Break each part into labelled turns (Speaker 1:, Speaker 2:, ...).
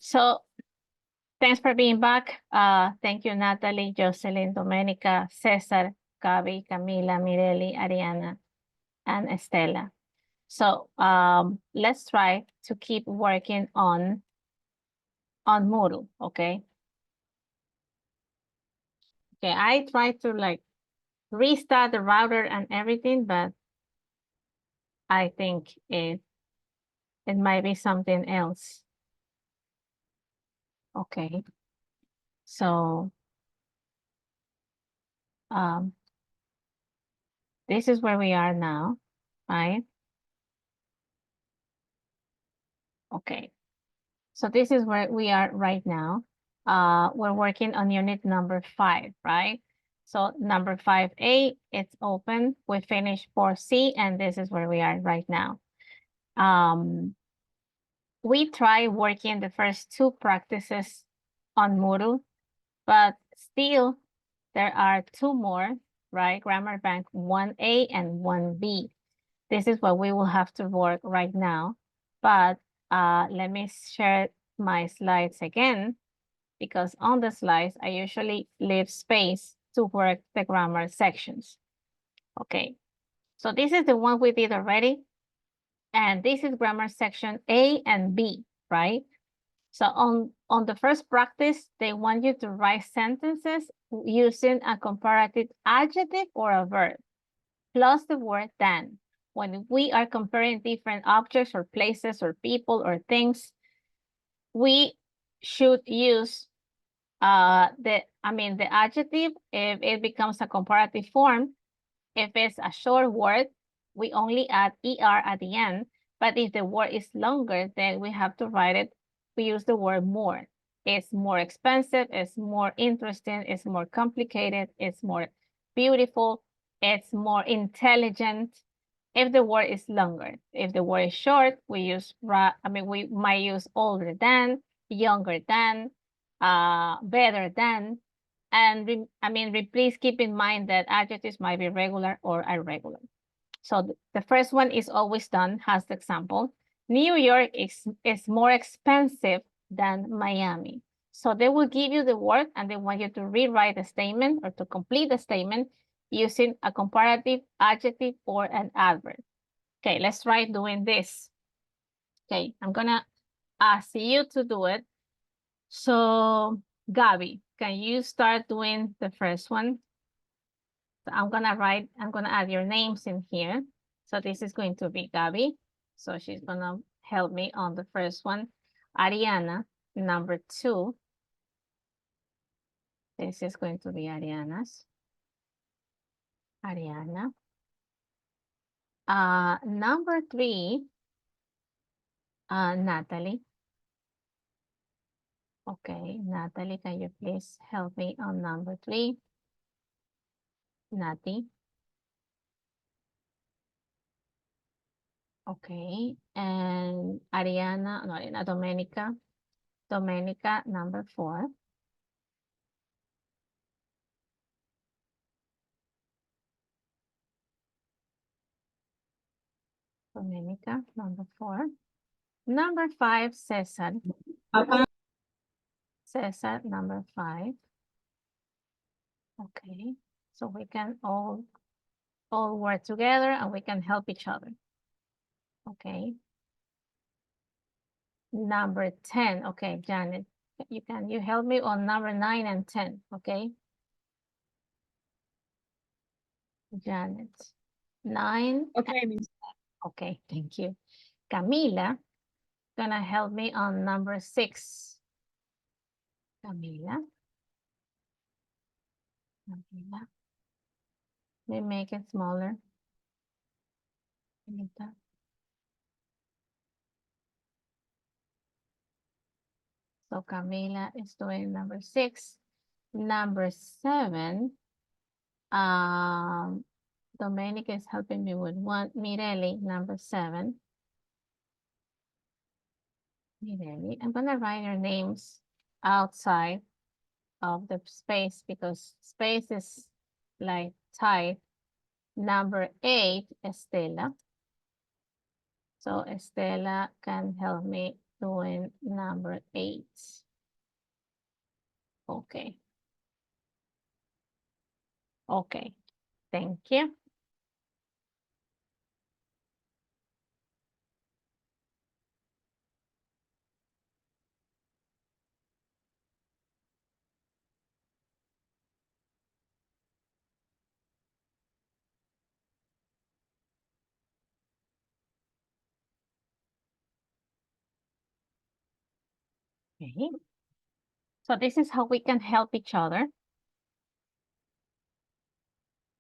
Speaker 1: So thanks for being back. Thank you, Natalie, Jocelyn, Domenica, Cesar, Gabi, Camila, Mireli, Ariana, and Estela. So let's try to keep working on Moodle, okay? Okay, I tried to like restart the router and everything, but I think it might be something else. Okay, so this is where we are now, right? Okay, so this is where we are right now. We're working on unit number 5, right? So number 5A, it's open. We finished 4C, and this is where we are right now. We try working the first 2 practices on Moodle, but still there are 2 more, right? Grammar Bank 1A and 1B. This is what we will have to work right now. But let me share my slides again, because on the slides, I usually leave space to work the grammar sections. Okay, so this is the one we did already. And this is grammar section A and B, right? So on the first practice, they want you to write sentences using a comparative adjective or a verb, plus the word than. When we are comparing different objects or places or people or things, we should use the adjective if it becomes a comparative form. If it's a short word, we only add ER at the end. But if the word is longer, then we have to write it. We use the word more. It's more expensive, it's more interesting, it's more complicated, it's more beautiful, it's more intelligent. If the word is longer, if the word is short, we might use older than, younger than, better than. And please keep in mind that adjectives might be regular or irregular. So the first one is always done, has the example. New York is more expensive than Miami. So they will give you the word and they want you to rewrite the statement or to complete the statement using a comparative adjective or an adverb. Okay, let's try doing this. Okay, I'm gonna ask you to do it. So Gabi, can you start doing the first one? So I'm gonna add your names in here. So this is going to be Gabi. So she's gonna help me on the first one. Ariana, number 2. This is going to be Ariana's. Ariana. Number 3, Natalie. Okay, Natalie, can you please help me on number 3? Nati. Okay, and Ariana, no, Domenica. Domenica, number 4. Domenica, number 4. Number 5, Cesar. Cesar, number 5. Okay, so we can all work together and we can help each other. Okay. Number 10. Okay, Janet, you help me on number 9 and 10, okay? Janet, 9.
Speaker 2: Okay, Miss.
Speaker 1: Okay, thank you. Camila, gonna help me on number 6. Camila. Camila. Let me make it smaller. Camila. So Camila is doing number 6. Number 7, Domenica is helping me with 1. Mireli, number 7. Mireli, I'm gonna write your names outside of the space because space is like tight. Number 8, Estela. So Estela can help me doing number 8. Okay. Okay. Thank you. Okay. So this is how we can help each other.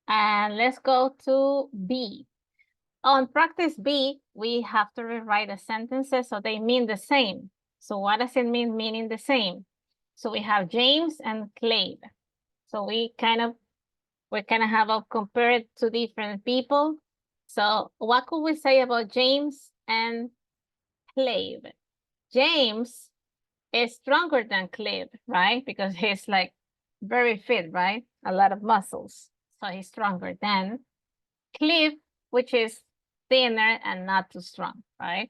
Speaker 1: And let's go to B. On practice B, we have to rewrite the sentences so they mean the same. So what does it mean meaning the same? So we have James and Clave. So we kind of have a compared to different people. So what could we say about James and Clave? James is stronger than Clive, right? Because he's like very fit, right? A lot of muscles. So he's stronger than Clive, which is thinner and not too strong, right?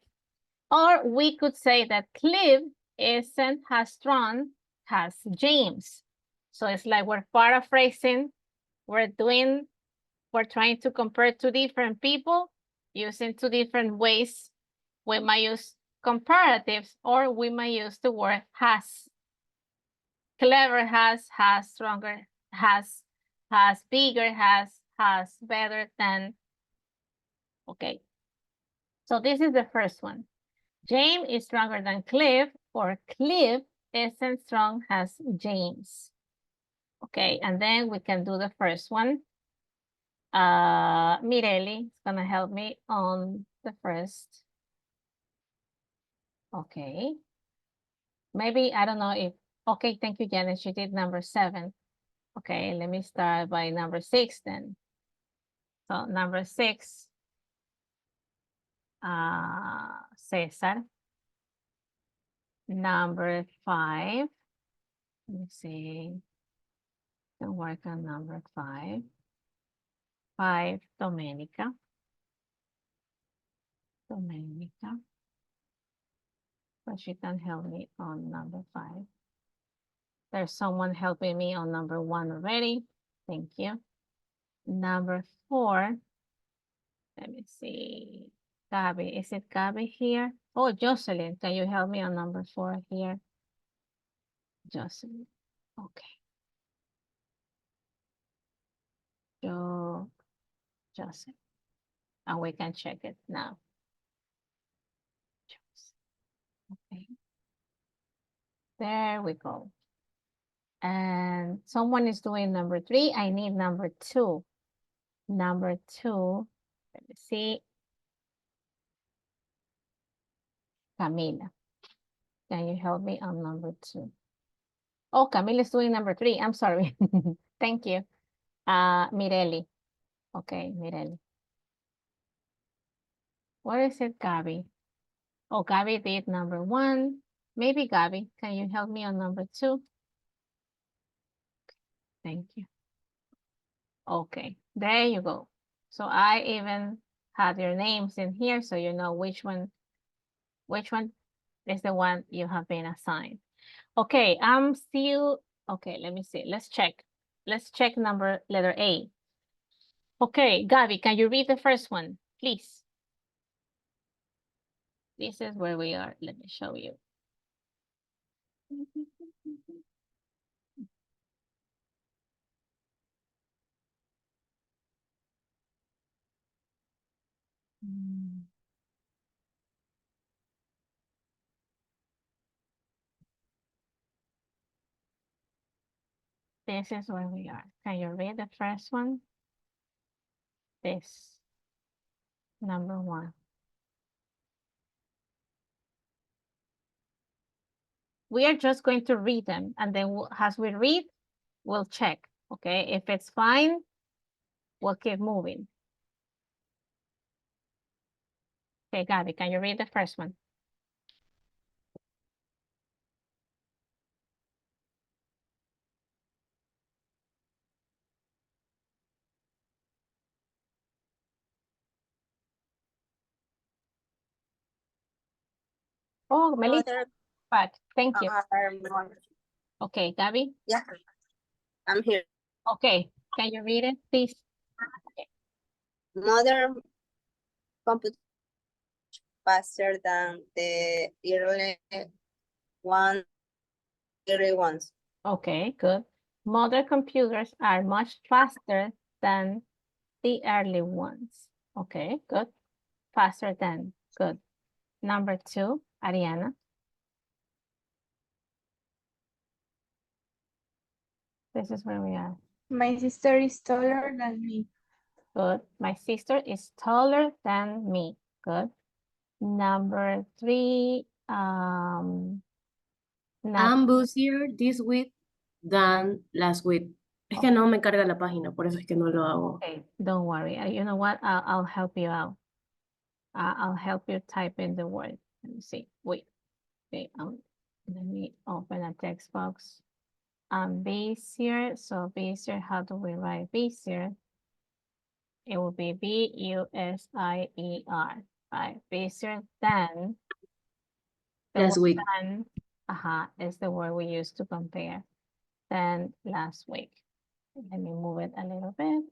Speaker 1: Or we could say that Clive isn't as strong as James. So it's like we're paraphrasing, we're trying to compare two different people using two different ways. We might use comparatives or we might use the word has. Clever has stronger, has bigger, has better than. Okay. So this is the first one. James is stronger than Cliff, or Cliff isn't strong as James. Okay, and then we can do the first one. Mireli is gonna help me on the first. Okay. Maybe, I don't know if, okay, thank you, Janice. She did number 7. Okay, let me start by number 6 then. So number 6, Cesar. Number 5, let me see. Can work on number 5. 5, Domenica. Domenica. But she can help me on number 5. There's someone helping me on number 1 already. Thank you. Number 4. Let me see. Gabby, is it Gabby here? Oh, Jocelyn, can you help me on number 4 here? Jocelyn, okay. Jocelyn, and we can check it now. Okay. There we go. And someone is doing number 3. I need number 2. Number 2, let me see. Camila, can you help me on number 2? Oh, Camila is doing number 3. I'm sorry. Thank you. Mireli. Okay, Mireli. Where is it, Gabby? Oh, Gabby did number 1. Maybe Gabby, can you help me on number 2? Thank you. Okay, there you go. So I even have your names in here so you know which one is the one you have been assigned. Okay, I'm still, okay, let me see. Let's check. Let's check letter A. Okay, Gabby, can you read the first one, please? This is where we are. Let me show you. This is where we are. Can you read the first one? This, number 1. We are just going to read them, and then as we read, we'll check, okay? If it's fine, we'll keep moving. Okay, Gabby, can you read the first one? Oh, Melissa,
Speaker 2: Other
Speaker 1: but thank you.
Speaker 2: are more.
Speaker 1: Okay, Gabby.
Speaker 2: Yeah, I'm here.
Speaker 1: Okay, can you read it, please?
Speaker 2: Modern computer faster than the one early ones.
Speaker 1: Okay, good. Modern computers are much faster than the early ones. Okay, good. Faster than, good. Number 2, Ariana. This is where we are.
Speaker 3: My sister is taller than me.
Speaker 1: Good. My sister is taller than me. Good. Number 3,
Speaker 4: I'm busier this week than last week. Es que no me carga la página, por eso es que no lo hago.
Speaker 1: okay, don't worry. You know what? I'll help you out. I'll help you type in the word. Let me see. Wait. Okay. Let me open a text box. Busier. So busier. How do we write busier? It will be busier, right? Busier than. The
Speaker 4: Last
Speaker 1: word
Speaker 4: week.
Speaker 1: than, is the word we use to compare than last week. Let me move it a little bit.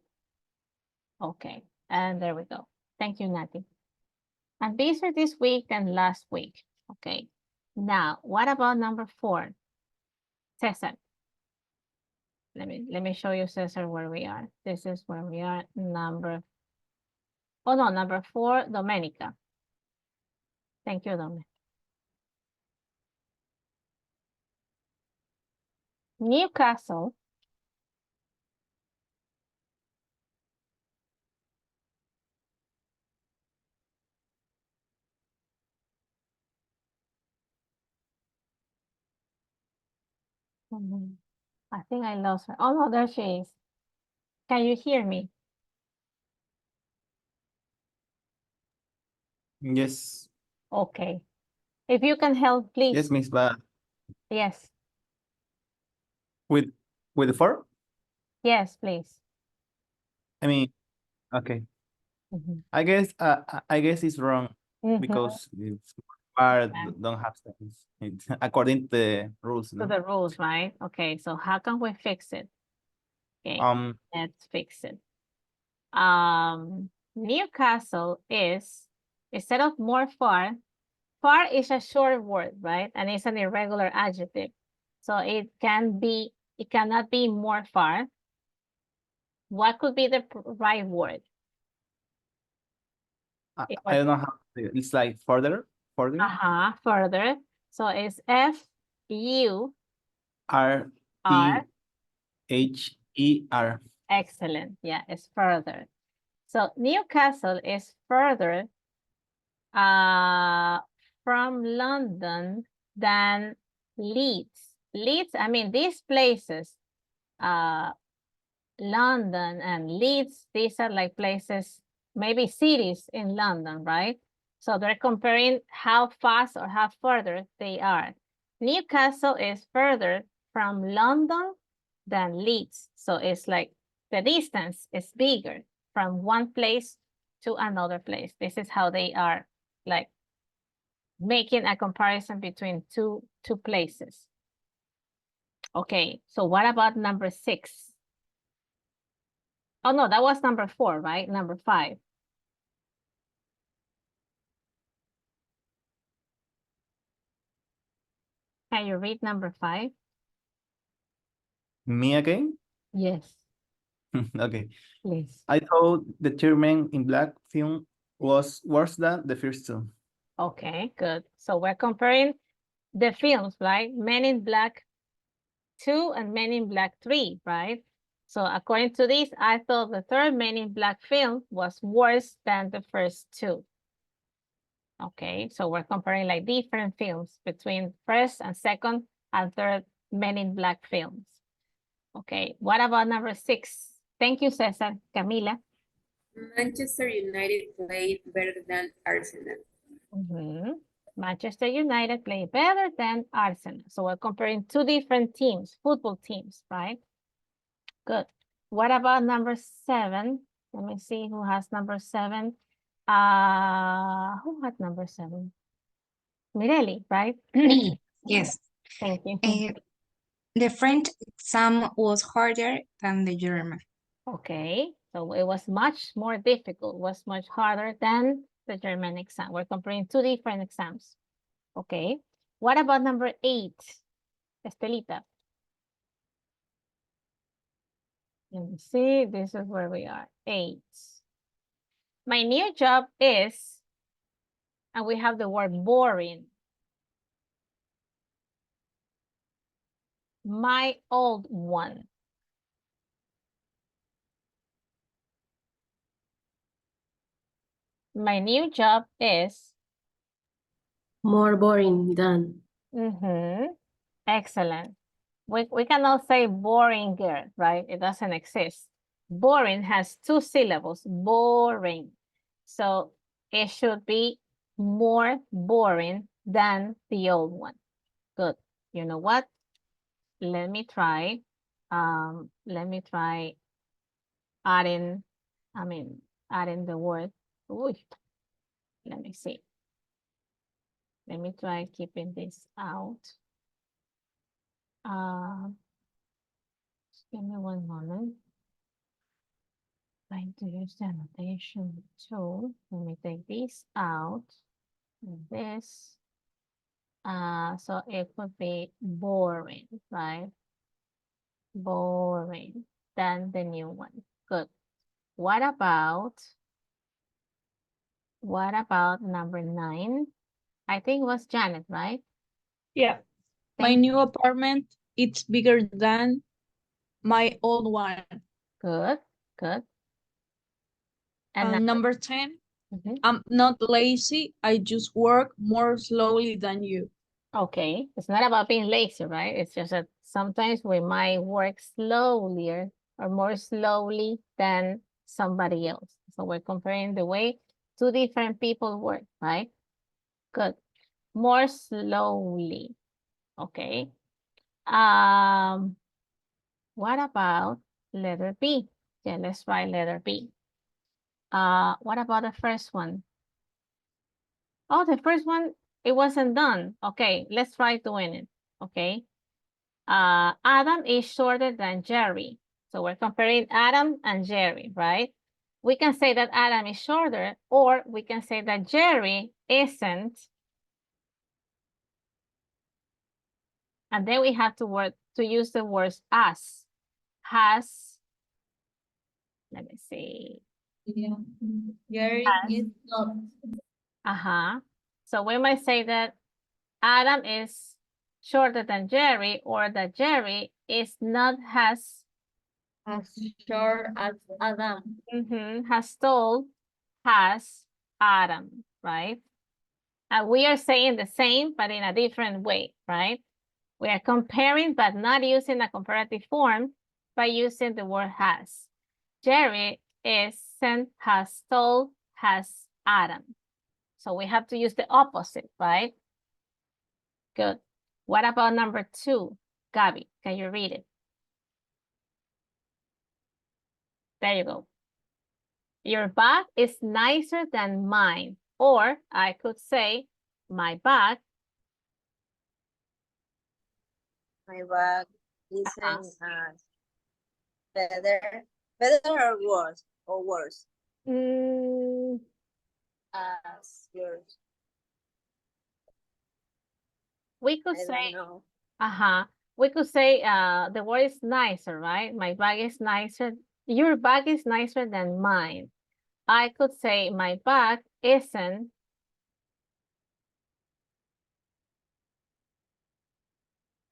Speaker 1: Okay, and there we go. Thank you, Nati. And busier this week than last week. Okay. Now, what about number 4? Cesar. Let me show you, Cesar, where we are. This is where we are. Number 4, Domenica. Thank you, Domenica. Newcastle I think I lost her. Oh, no, there she is. Can you hear me?
Speaker 5: Yes.
Speaker 1: Okay. If you can help, please.
Speaker 5: Yes, Miss, but
Speaker 1: Yes.
Speaker 5: with the 4?
Speaker 1: Yes, please.
Speaker 5: I mean, okay.
Speaker 1: Mhm.
Speaker 5: I guess it's wrong
Speaker 1: Mhm.
Speaker 5: because it's part
Speaker 1: Yeah.
Speaker 5: don't have sense. According to the rules,
Speaker 1: To
Speaker 5: no?
Speaker 1: the rules, right? Okay, so how can we fix it? Okay, let's fix it. Newcastle is, instead of more far, far is a short word, right? And it's an irregular adjective. So it cannot be more far. What could be the right word?
Speaker 5: I don't know how to, it's like further.
Speaker 1: Further. So it's F-U
Speaker 5: R-T-H-E-R.
Speaker 1: Excellent. Yeah, it's further. So Newcastle is further from London than Leeds. Leeds, I mean, these places, London and Leeds, these are like places, maybe cities in London, right? So they're comparing how fast or how further they are. Newcastle is further from London than Leeds. So it's like the distance is bigger from one place to another place. This is how they are like making a comparison between two places. Okay, so what about number 6? Oh, no, that was number 4, right? Number 5. Can you read number 5?
Speaker 5: Me again?
Speaker 1: Yes,
Speaker 5: Okay.
Speaker 1: please.
Speaker 5: I thought the third Man in Black film was worse than the first two.
Speaker 1: Okay, good. So we're comparing the films, right? Men in Black 2 and Men in Black 3, right? So according to this, I thought the third Men in Black film was worse than the first 2. Okay, so we're comparing like different films between first and second and third Men in Black films. Okay, what about number 6? Thank you, Cesar. Camila.
Speaker 6: Manchester United played better than Arsenal.
Speaker 1: Manchester United play better than Arsenal. So we're comparing two different teams, football teams, right? Good. What about number 7? Let me see who has number 7. Who had number 7? Mireli, right?
Speaker 7: Yes.
Speaker 1: Thank you.
Speaker 7: The French exam was harder than the German.
Speaker 1: Okay, so it was much more difficult, was much harder than the German exam. We're comparing two different exams. Okay, what about number 8? Estelita. Let me see, this is where we are, 8. My new job is, and we have the word boring. My old one. My new job is,
Speaker 4: More boring than.
Speaker 1: excellent. We cannot say boringer, right? It doesn't exist. Boring has 2 syllables, boring. So it should be more boring than the old one. Good. You know what? Let me try adding, adding the word. Ooh, let me see. Let me try keeping this out. Just give me one moment. Trying to use the annotation tool. Let me take this out. And this. So it could be boring, right? Boring than the new one. Good. What about number 9? I think it was Janet, right?
Speaker 3: Yeah. My
Speaker 1: Thank
Speaker 3: new apartment, it's bigger than my old one.
Speaker 1: Good, good. And
Speaker 3: And number 10,
Speaker 1: Mhm.
Speaker 3: I'm not lazy. I just work more slowly than you.
Speaker 1: Okay, it's not about being lazy, right? It's just that sometimes we might work slower or more slowly than somebody else. So we're comparing the way 2 different people work, right? Good. More slowly. Okay. What about letter B? Yeah, let's try letter B. What about the first one? Oh, the first one, it wasn't done. Okay, let's try doing it. Okay. Adam is shorter than Jerry. So we're comparing Adam and Jerry, right? We can say that Adam is shorter, or we can say that Jerry isn't. And then we have to use the words as, has. Let me see.
Speaker 3: Yeah. Jerry is not.
Speaker 1: So we might say that Adam is shorter than Jerry, or that Jerry is not as
Speaker 3: short as Adam.
Speaker 1: has tall as Adam, right? And we are saying the same, but in a different way, right? We are comparing, but not using a comparative form, by using the word has. Jerry isn't as tall as Adam. So we have to use the opposite, right? Good. What about number 2? Gabby, can you read it? There you go. Your bag is nicer than mine. Or I could say, my bag.
Speaker 2: My bag isn't better or worse as yours.
Speaker 1: We could
Speaker 2: I
Speaker 1: say,
Speaker 2: don't know.
Speaker 1: we could say the word is nicer, right? My bag is nicer. Your bag is nicer than mine. I could say my bag isn't.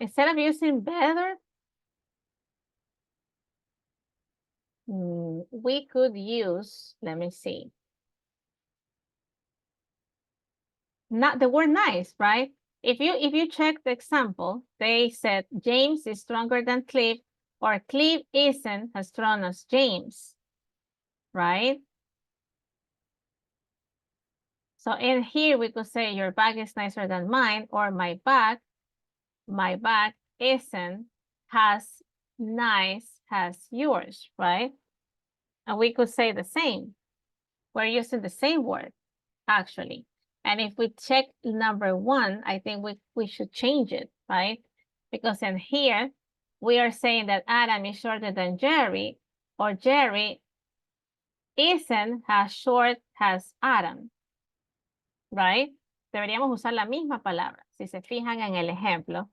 Speaker 1: Instead of using better, we could use, let me see. Not the word nice, right? If you check the example, they said James is stronger than Cliff, or Cliff isn't as strong as James, right? So in here we could say your bag is nicer than mine, or my bag isn't as nice as yours, right? And we could say the same. We're using the same word, actually. And if we check number 1, I think we should change it, right? Because in here, we are saying that Adam is shorter than Jerry, or Jerry isn't as short as Adam, right? Deberíamos usar la misma palabra, si se fijan en el ejemplo,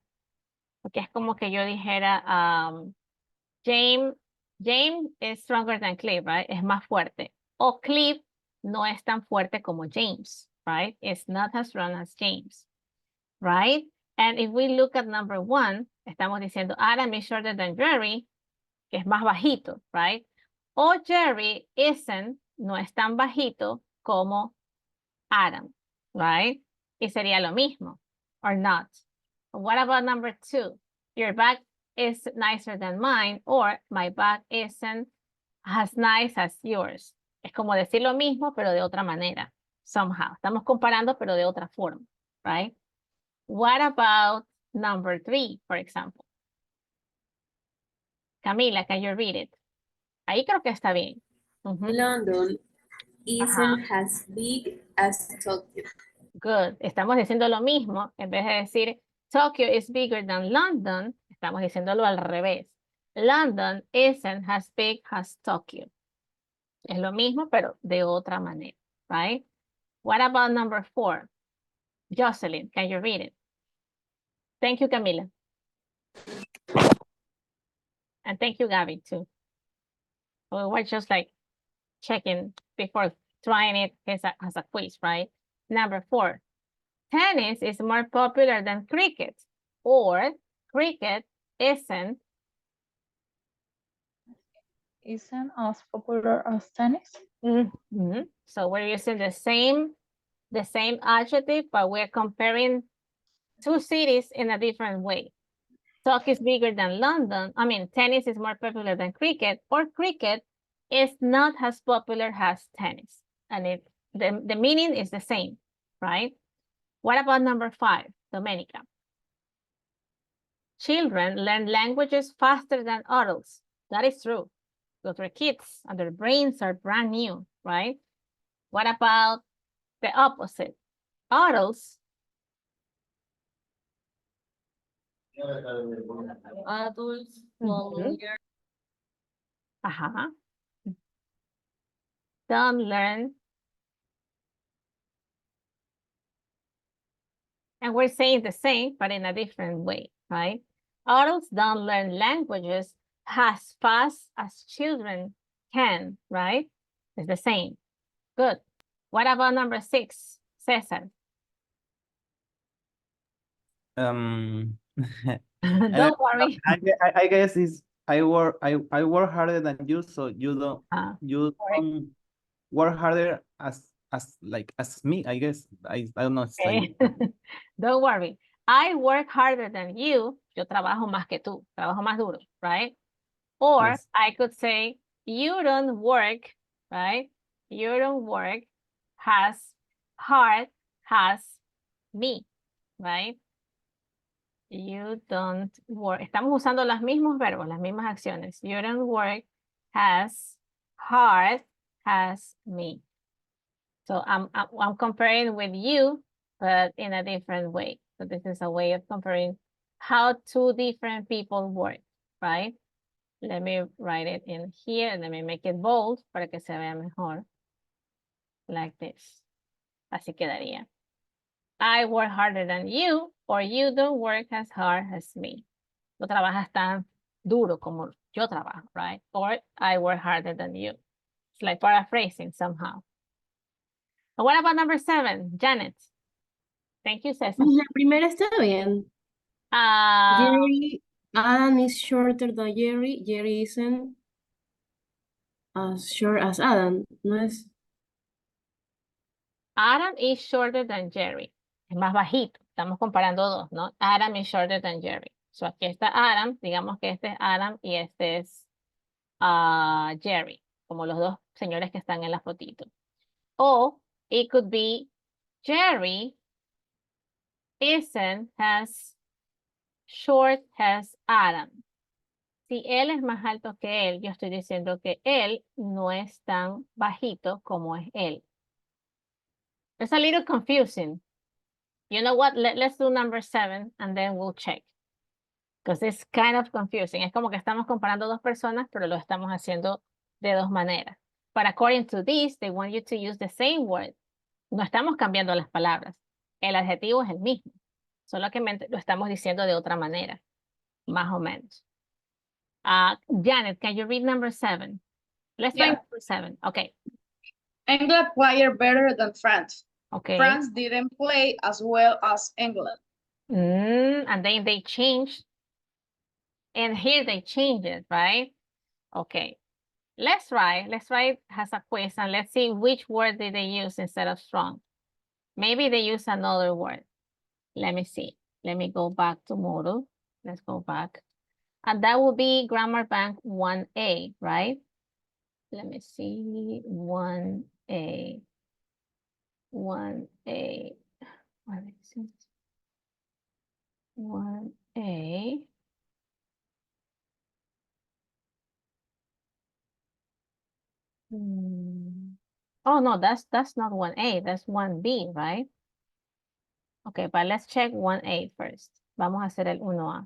Speaker 1: porque es como que yo dijera, James is stronger than Cliff, right? Es más fuerte. O Cliff no es tan fuerte como James, right? It's not as strong as James, right? And if we look at number 1, estamos diciendo Adam is shorter than Jerry, que es más bajito, right? O Jerry isn't, no es tan bajito como Adam, right? Y sería lo mismo, or not. What about number 2? Your bag is nicer than mine, or my bag isn't as nice as yours. Es como decir lo mismo, pero de otra manera, somehow. Estamos comparando, pero de otra forma, right? What about number 3, for example? Camila, can you read it? Ahí creo que está bien. Ujú.
Speaker 6: London isn't as big as Tokyo.
Speaker 1: Good. Estamos diciendo lo mismo. En vez de decir Tokyo is bigger than London, estamos diciéndolo al revés. London isn't as big as Tokyo. Es lo mismo, pero de otra manera, right? What about number 4? Jocelyn, can you read it? Thank you, Camila. And thank you, Gabby, too. We're just like checking before trying it as a quiz, right? Number 4, tennis is more popular than cricket, or cricket isn't
Speaker 3: Isn't as popular as tennis.
Speaker 1: Mhm. So we're using the same adjective, but we're comparing 2 cities in a different way. Tokyo is bigger than London. I mean, tennis is more popular than cricket, or cricket is not as popular as tennis. And the meaning is the same, right? What about number 5, Domenica? Children learn languages faster than adults. That is true. Because they're kids and their brains are brand new, right? What about the opposite? Adults
Speaker 4: Adults
Speaker 1: Mhm. Don't learn. And we're saying the same, but in a different way, right? Adults don't learn languages as fast as children can, right? It's the same. Good. What about number 6, Cesar?
Speaker 5: Um,
Speaker 1: Don't worry.
Speaker 5: I guess is I work harder than you, so you don't
Speaker 1: correct.
Speaker 5: work harder as me, I guess. I don't know. It's
Speaker 1: Okay.
Speaker 5: like,
Speaker 1: Don't worry. I work harder than you. Yo trabajo más que tú. Trabajo más duro, right? Or
Speaker 5: yes.
Speaker 1: I could say, you don't work, right? You don't work as hard as me, right? You don't work. Estamos usando los mismos verbos, las mismas acciones. You don't work as hard as me. So I'm comparing with you, but in a different way. So this is a way of comparing how 2 different people work, right? Let me write it in here. Let me make it bold para que se vea mejor. Like this. Así quedaría. I work harder than you, or you don't work as hard as me. No trabajas tan duro como yo trabajo, right? Or I work harder than you. It's like paraphrasing somehow. But what about number 7, Janet? Thank you, Cesar.
Speaker 4: La primera está bien. Jerry, Adam is shorter than Jerry. Jerry isn't as short as Adam. No es.
Speaker 1: Adam is shorter than Jerry. Es más bajito. Estamos comparando 2, ¿no? Adam is shorter than Jerry. So aquí está Adam. Digamos que este es Adam y este es Jerry. Como los 2 señores que están en la fotito. O it could be Jerry isn't as short as Adam. Si él es más alto que él, yo estoy diciendo que él no es tan bajito como es él. It's a little confusing. You know what? Let's do number 7 and then we'll check. Because it's kind of confusing. Es como que estamos comparando dos personas, pero lo estamos haciendo de dos maneras. But according to this, they want you to use the same word. No estamos cambiando las palabras. El adjetivo es el mismo. Solo que lo estamos diciendo de otra manera. Más o menos. Janet, can you read number 7? Let's try
Speaker 3: Yeah.
Speaker 1: number 7. Okay.
Speaker 3: England played better than France.
Speaker 1: Okay.
Speaker 3: France didn't play as well as England.
Speaker 1: And then they changed. And here they changed it, right? Okay. Let's try it as a quiz and let's see which word did they use instead of strong. Maybe they use another word. Let me see. Let me go back to Moodle. Let's go back. And that will be Grammar Bank 1A, right? Let me see. 1A. 1A. Where is it? 1A. Oh no, that's not 1A, that's 1B, right? Okay, but let's check 1A first. Vamos a hacer el 1A.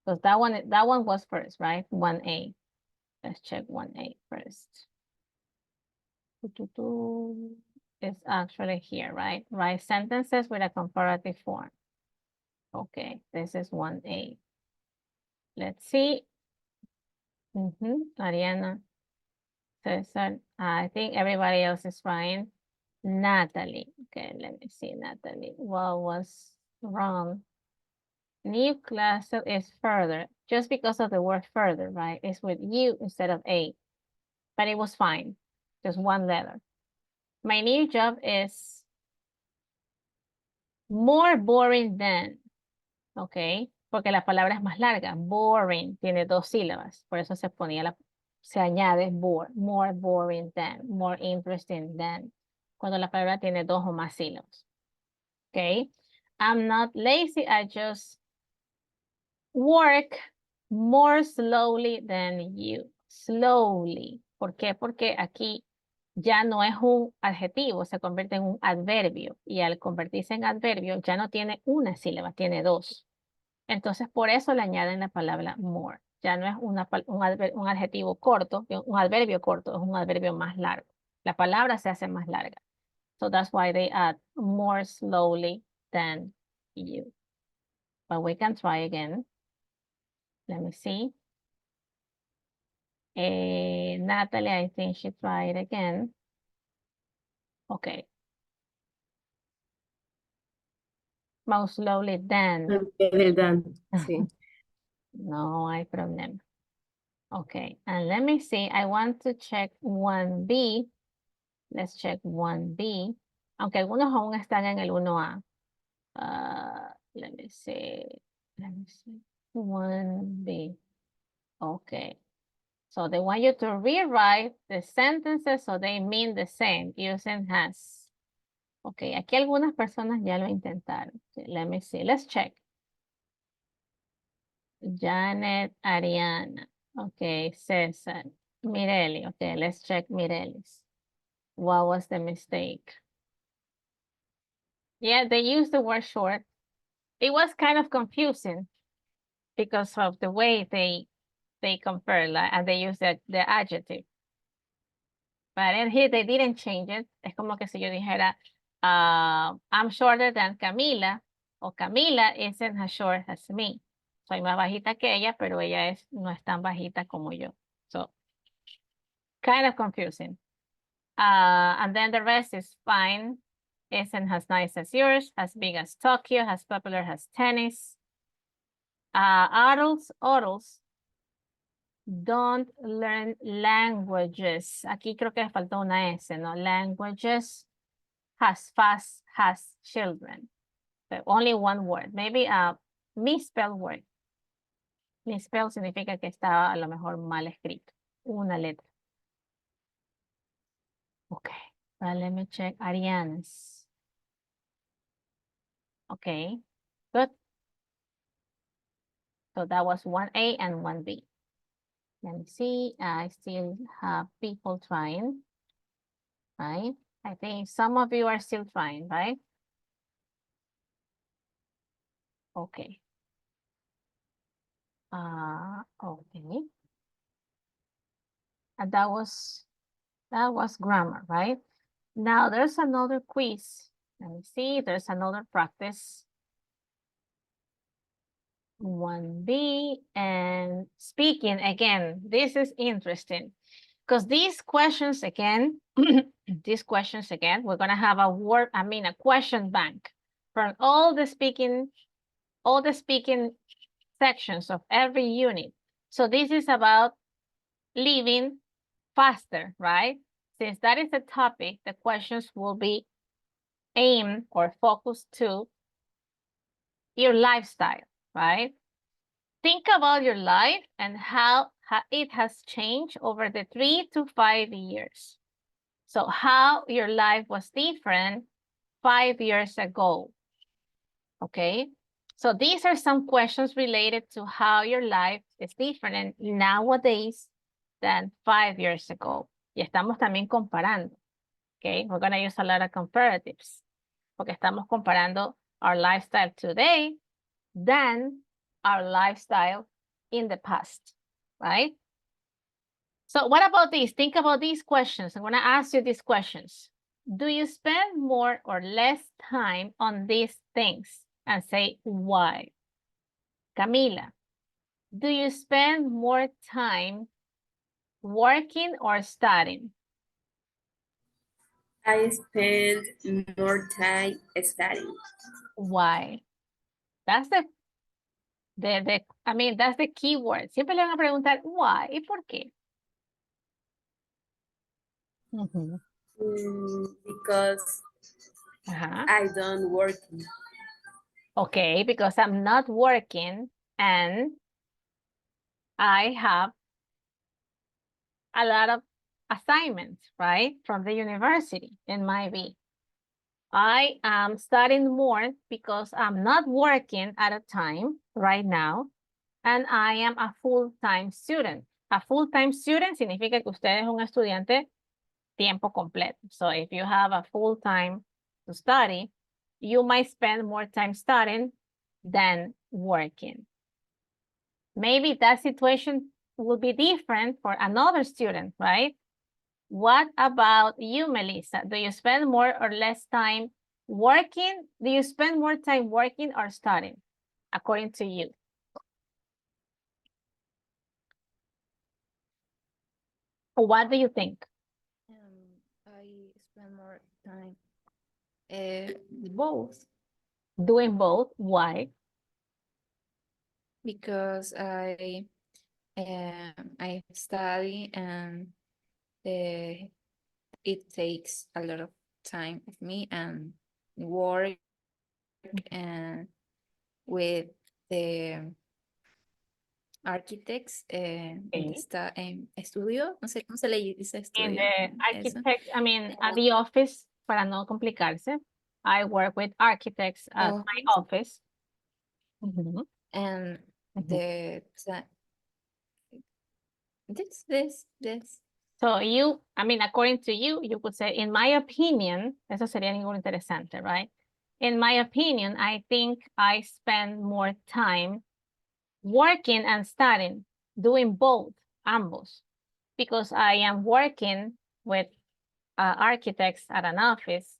Speaker 1: Because that one was first, right? 1A. Let's check 1A first. It's actually here, right? Write sentences with a comparative form. Okay, this is 1A. Let's see. Ariana. Cesar. I think everybody else is fine. Natalie. Okay, let me see, Natalie. What was wrong? New class is further, just because of the word further, right? It's with U instead of A. But it was fine. Just one letter. My new job is more boring than. Okay, porque la palabra es más larga. Boring tiene dos sílabas. Por eso se añade more boring than, more interesting than, cuando la palabra tiene dos o más sílabas. Okay, I'm not lazy, I just work more slowly than you. Slowly. ¿Por qué? Porque aquí ya no es un adjetivo, se convierte en un adverbio. Y al convertirse en adverbio ya no tiene una sílaba, tiene dos. Entonces, por eso le añaden la palabra more. Ya no es un adjetivo corto, un adverbio corto, es un adverbio más largo. La palabra se hace más larga. So that's why they add more slowly than you. But we can try again. Let me see. Natalie, I think she tried again. Okay. More slowly than.
Speaker 4: Better than, sí.
Speaker 1: No hay problema. Okay, and let me see. I want to check 1B. Let's check 1B. Aunque algunos aún están en el 1A. Let me see. 1B. Okay. So they want you to rewrite the sentences so they mean the same using has. Okay, aquí algunas personas ya lo intentaron. Let me see. Let's check. Janet, Ariana. Okay, Cesar. Mireli. Okay, let's check Mireli's. What was the mistake? Yeah, they used the word short. It was kind of confusing because of the way they compare, like, and they use the adjective. But in here they didn't change it. Es como que si yo dijera, I'm shorter than Camila, o Camila isn't as short as me. Soy más bajita que ella, pero ella no es tan bajita como yo. So, kind of confusing. And then the rest is fine. Isn't as nice as yours, as big as Tokyo, as popular as tennis. Adults don't learn languages. Aquí creo que le faltó una S, ¿no? Languages has children. So only one word. Maybe a misspelled word. Misspelled significa que estaba a lo mejor mal escrito. Una letra. Okay. Let me check Ariane's. Okay. Good. So that was 1A and 1B. Let me see. I still have people trying. Right? I think some of you are still trying, right? Okay. Okay. And that was grammar, right? Now there's another quiz. Let me see, there's another practice. 1B and speaking again. This is interesting because these questions again, we're gonna have a question bank from all the speaking sections of every unit. So this is about living faster, right? Since that is the topic, the questions will be aimed or focused to your lifestyle, right? Think about your life and how it has changed over the 3 to 5 years. So how your life was different 5 years ago, okay? So these are some questions related to how your life is different nowadays than 5 years ago. Y estamos también comparando, okay? We're gonna use a lot of comparatives, porque estamos comparando our lifestyle today than our lifestyle in the past, right? So what about this? Think about these questions. I'm gonna ask you these questions. Do you spend more or less time on these things? And say why. Camila, do you spend more time working or studying?
Speaker 6: I spend more time studying.
Speaker 1: Why? That's the that's the key word. Siempre le van a preguntar why y por qué.
Speaker 6: Because I don't work.
Speaker 1: Okay, because I'm not working and I have a lot of assignments, right? From the university, it might be. I am studying more because I'm not working at a time right now and I am a full-time student. A full-time student significa que usted es un estudiante tiempo completo. So if you have a full-time to study, you might spend more time studying than working. Maybe that situation will be different for another student, right? What about you, Melissa? Do you spend more or less time working? Do you spend more time working or studying, according to you? What do you think?
Speaker 8: I spend more time both
Speaker 1: Doing both. Why?
Speaker 8: because I study and it takes a lot of time of me and work and with the architects estudio, no sé cómo se le dice
Speaker 1: In
Speaker 8: estudio.
Speaker 1: the architect, at the office, para no complicarse, I work with architects at my office.
Speaker 8: And this.
Speaker 1: So you, according to you, you could say, in my opinion, eso sería algo interesante, right? In my opinion, I think I spend more time working and studying, doing both, ambos, because I am working with architects at an office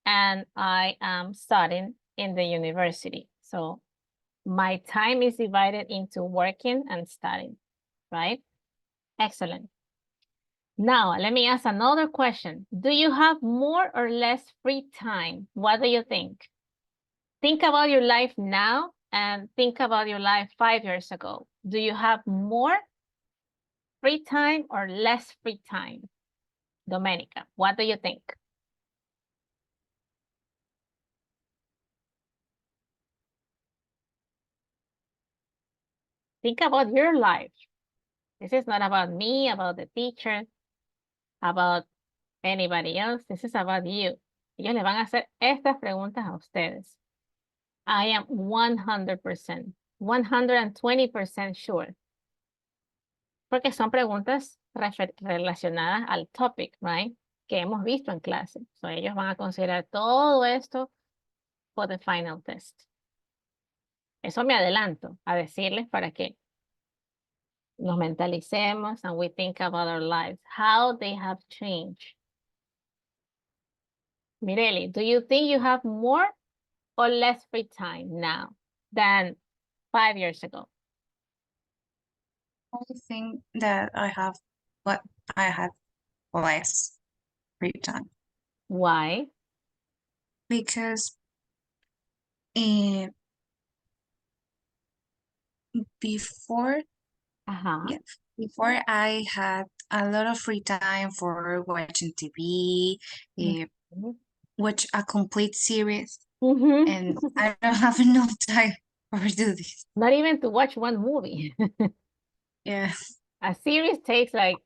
Speaker 1: and I am studying in the university. So my time is divided into working and studying, right? Excellent. Now, let me ask another question. Do you have more or less free time? What do you think? Think about your life now and think about your life 5 years ago. Do you have more free time or less free time? Domenica, what do you think? Think about your life. This is not about me, about the teacher, about anybody else. This is about you. Ellos le van a hacer estas preguntas a ustedes. I am 100%, 120% sure. Porque son preguntas relacionadas al topic, right? que hemos visto en clase. So, ellos van a considerar todo esto for the final test. Eso me adelanto a decirles para que nos mentalicemos and we think about our lives, how they have changed. Mireli, do you think you have more or less free time now than 5 years ago?
Speaker 7: I think that I had less free time
Speaker 1: Why?
Speaker 7: because before
Speaker 1: Uh-huh.
Speaker 7: yeah, before I had a lot of free time for watching TV,
Speaker 1: Mhm.
Speaker 7: watch a complete series,
Speaker 1: Mhm.
Speaker 7: and I don't have enough time for do this.
Speaker 1: Not even to watch one movie.
Speaker 7: Yeah.
Speaker 1: A series takes like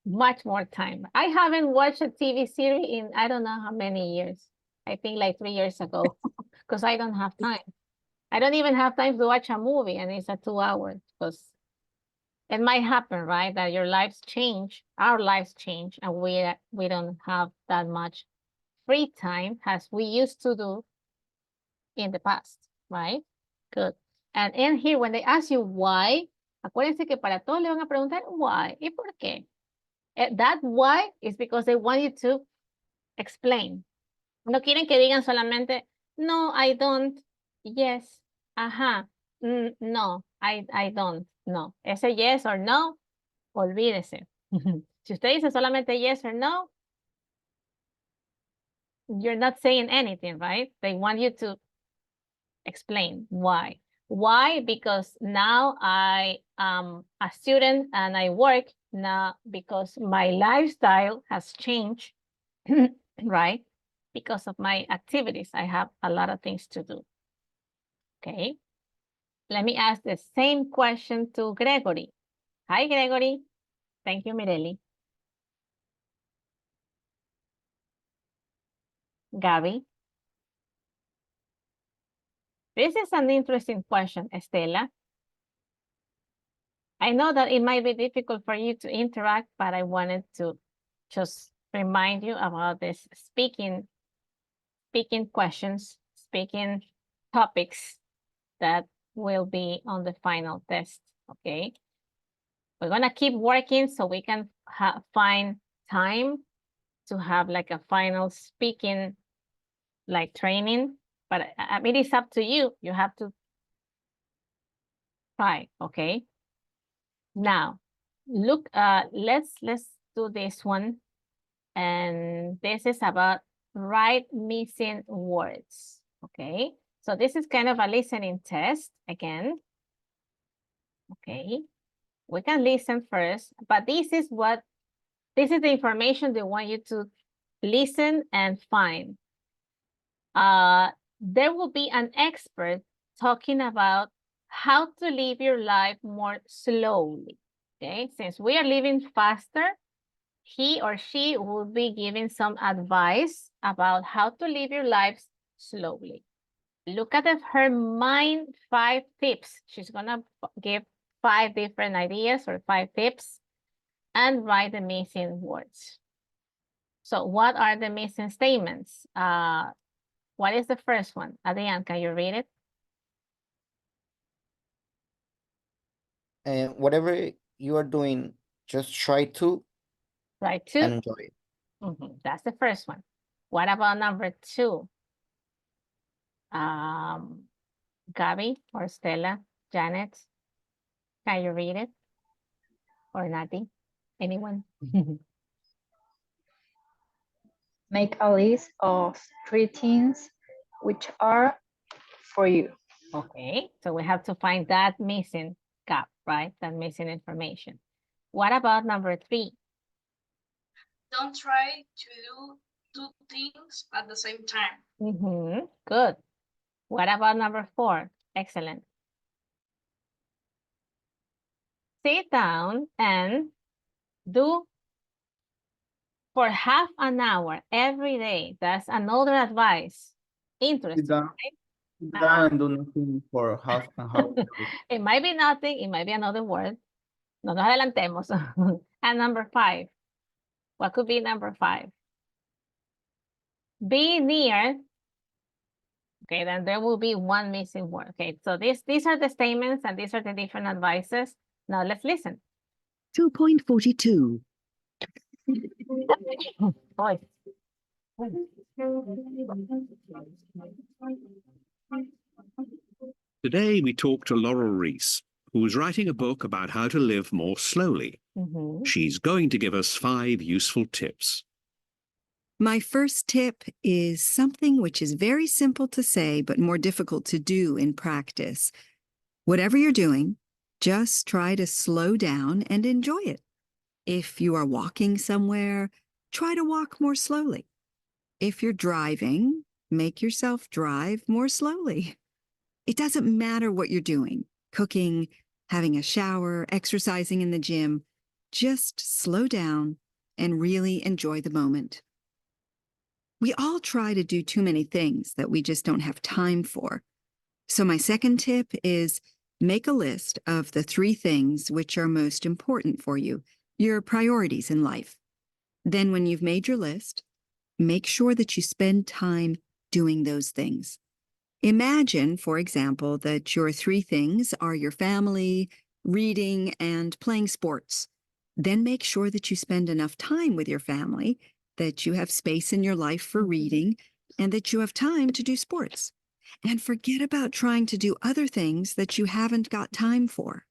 Speaker 1: much more time. I haven't watched a TV series in I don't know how many years. I think like 3 years ago because I don't have time. I don't even have time to watch a movie and it's a 2 hours because it might happen, right? That your lives change, our lives change, and we don't have that much free time as we used to do in the past, right? Good. And in here, when they ask you why, acuérdense que para todos le van a preguntar why. ¿Y por qué? That why is because they want you to explain. No quieren que digan solamente, no, I don't, yes, ajá, no, I don't, no. Ese yes or no, olvídese. Si usted dice solamente yes or no, you're not saying anything, right? They want you to explain why. Why? Because now I am a student and I work now because my lifestyle has changed, right? Because of my activities, I have a lot of things to do. Okay. Let me ask the same question to Gregory. Hi, Gregory. Thank you, Mireli. Gabby. This is an interesting question, Estela. I know that it might be difficult for you to interact, but I wanted to just remind you about this speaking questions, speaking topics that will be on the final test, okay? We're gonna keep working so we can find time to have like a final speaking like training, but it is up to you. You have to try, okay? Now, look, let's do this one. And this is about right missing words, okay? So this is kind of a listening test again. Okay, we can listen first, but this is the information they want you to listen and find. There will be an expert talking about how to live your life more slowly, okay? Since we are living faster, he or she will be giving some advice about how to live your lives slowly. Look at her mind 5 tips. She's gonna give 5 different ideas or 5 tips and write the missing words. So what are the missing statements? What is the first one? Adrian, can you read it?
Speaker 9: And whatever you are doing, just try to
Speaker 1: Try to.
Speaker 9: and enjoy it.
Speaker 1: That's the first one. What about number 2? Gabby or Stella, Janet, can you read it? Or Nati? Anyone?
Speaker 10: Make a list of 3 things which are for you.
Speaker 1: Okay, so we have to find that missing gap, right? That missing information. What about number 3?
Speaker 11: Don't try to do 2 things at the same time.
Speaker 1: Good. What about number 4? Excellent. Sit down and do for half an hour every day. That's another advice. Interesting.
Speaker 5: Sit down and do nothing for half an hour.
Speaker 1: It might be nothing, it might be another word. No nos adelantemos. And number 5. What could be number 5? be near. Okay, then there will be one missing word. Okay, so these are the statements and these are the different advices. Now let's listen.
Speaker 12: 2.42.
Speaker 1: Boy.
Speaker 13: Today we talked to Laurel Reese, who is writing a book about how to live more slowly. She's going to give us 5 useful tips.
Speaker 12: My first tip is something which is very simple to say, but more difficult to do in practice. Whatever you're doing, just try to slow down and enjoy it. If you are walking somewhere, try to walk more slowly. If you're driving, make yourself drive more slowly. It doesn't matter what you're doing, cooking, having a shower, exercising in the gym. Just slow down and really enjoy the moment. We all try to do too many things that we just don't have time for. So my second tip is make a list of the 3 things which are most important for you, your priorities in life. Then when you've made your list, make sure that you spend time doing those things. Imagine, for example, that your 3 things are your family, reading, and playing sports. Then make sure that you spend enough time with your family, that you have space in your life for reading, and that you have time to do sports. And forget about trying to do other things that you haven't got time for.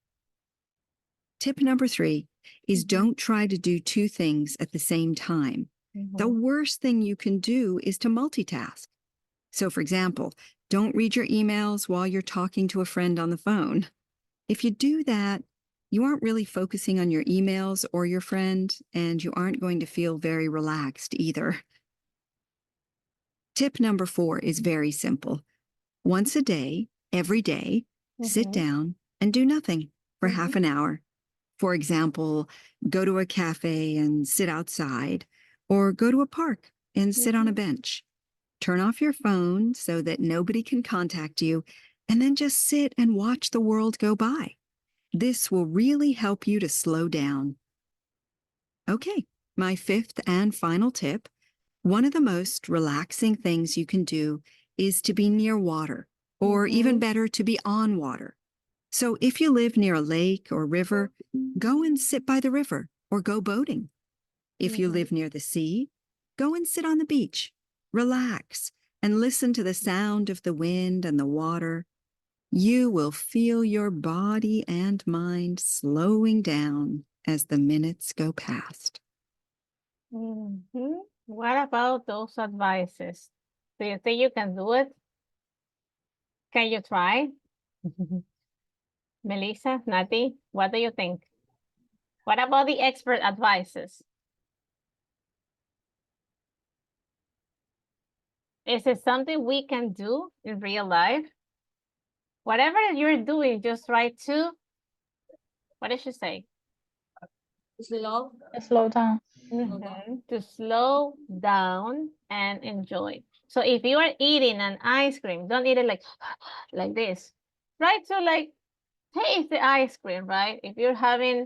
Speaker 12: Tip number 3 is don't try to do 2 things at the same time. The worst thing you can do is to multitask. So, for example, don't read your emails while you're talking to a friend on the phone. If you do that, you aren't really focusing on your emails or your friend, and you aren't going to feel very relaxed either. Tip number 4 is very simple. Once a day, every day, sit down and do nothing for half an hour. For example, go to a cafe and sit outside, or go to a park and sit on a bench. Turn off your phone so that nobody can contact you, and then just sit and watch the world go by. This will really help you to slow down. Okay, my 5th and final tip. One of the most relaxing things you can do is to be near water, or even better, to be on water. So if you live near a lake or river, go and sit by the river or go boating. If you live near the sea, go and sit on the beach, relax, and listen to the sound of the wind and the water. You will feel your body and mind slowing down as the minutes go past.
Speaker 1: What about those advices? Do you think you can do it? Can you try? Melissa, Nati, what do you think? What about the expert advices? Is it something we can do in real life? Whatever you're doing, just try to, what did she say?
Speaker 10: Slow down.
Speaker 1: To slow down and enjoy. So if you are eating an ice cream, don't eat it like this. Try to like taste the ice cream, right? If you're having,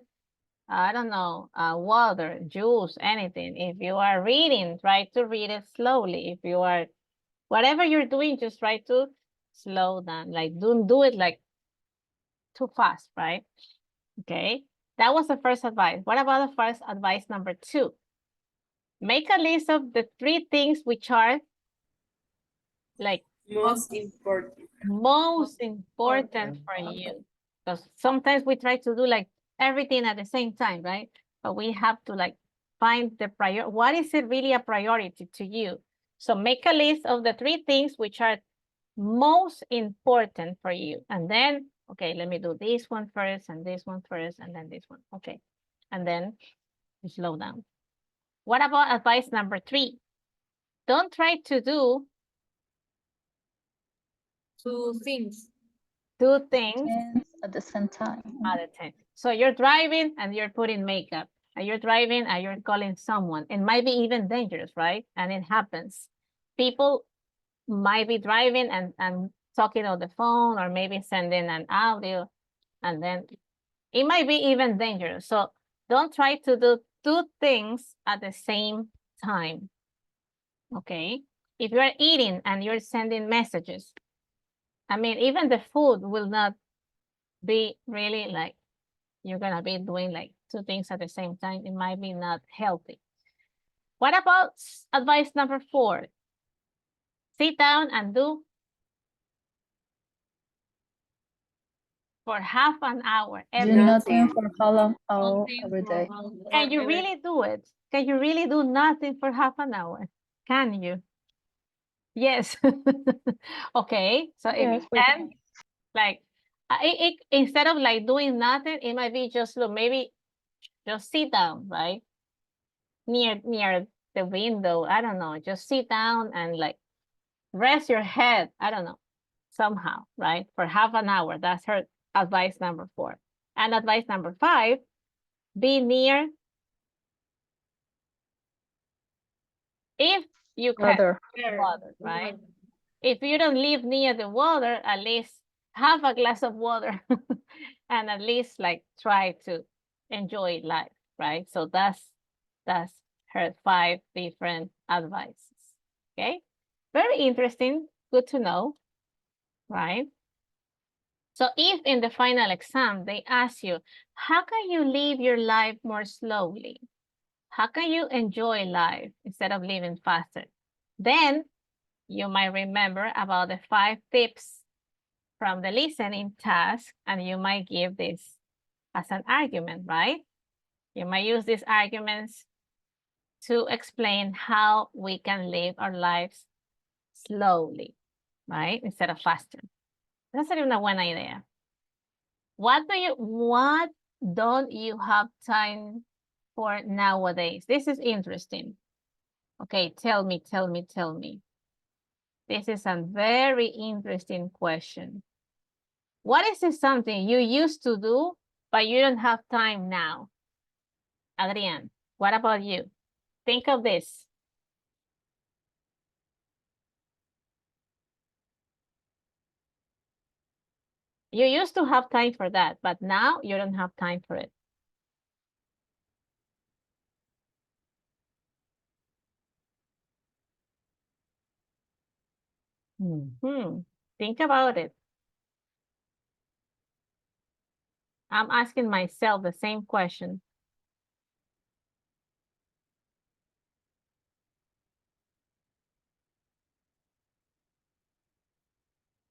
Speaker 1: I don't know, water, juice, anything. If you are reading, try to read it slowly. If you are, whatever you're doing, just try to slow down. Like don't do it like too fast, right? Okay, that was the first advice. What about the first advice number 2? Make a list of the 3 things which are like
Speaker 6: Most important.
Speaker 1: most important for you. Because sometimes we try to do like everything at the same time, right? But we have to like find the priority. What is it really a priority to you? So make a list of the 3 things which are most important for you. And then, okay, let me do this one first and this one first and then this one. Okay. And then you slow down. What about advice number 3? Don't try to do
Speaker 6: 2 things.
Speaker 1: 2 things
Speaker 10: At the same time.
Speaker 1: at a time. So you're driving and you're putting makeup, and you're driving and you're calling someone. It might be even dangerous, right? And it happens. People might be driving and talking on the phone or maybe sending an audio, and then it might be even dangerous. So don't try to do 2 things at the same time. Okay. if you're eating and you're sending messages, I mean, even the food will not be really like, you're gonna be doing like two things at the same time. It might be not healthy. What about advice number 4? Sit down and do for half an hour
Speaker 10: Do
Speaker 1: every
Speaker 10: nothing
Speaker 1: day.
Speaker 10: for how long? Oh, every day.
Speaker 1: Can you really do it? Can you really do nothing for half an hour? Can you? Yes. Okay. So if
Speaker 10: Yes,
Speaker 1: you
Speaker 10: we
Speaker 1: can, like, instead of like doing nothing, it might be just look, maybe just sit down, right? Near the window. I don't know. Just sit down and like rest your head. I don't know. Somehow, right? For half an hour. That's her advice number 4. And advice number 5, be near, if you can,
Speaker 10: Water.
Speaker 1: water, right? If you don't live near the water, at least have a glass of water and at least like try to enjoy life, right? So that's her 5 different advices. Okay, very interesting, good to know, right? So if in the final exam they ask you, how can you live your life more slowly? How can you enjoy life instead of living faster? Then you might remember about the 5 tips from the listening task, and you might give this as an argument, right? You might use these arguments to explain how we can live our lives slowly, right? Instead of faster. Esa sería una buena idea. What don't you have time for nowadays? This is interesting. Okay, tell me. This is a very interesting question. What is something you used to do, but you don't have time now? Adrian, what about you? Think of this. You used to have time for that, but now you don't have time for it. Think about it. I'm asking myself the same question.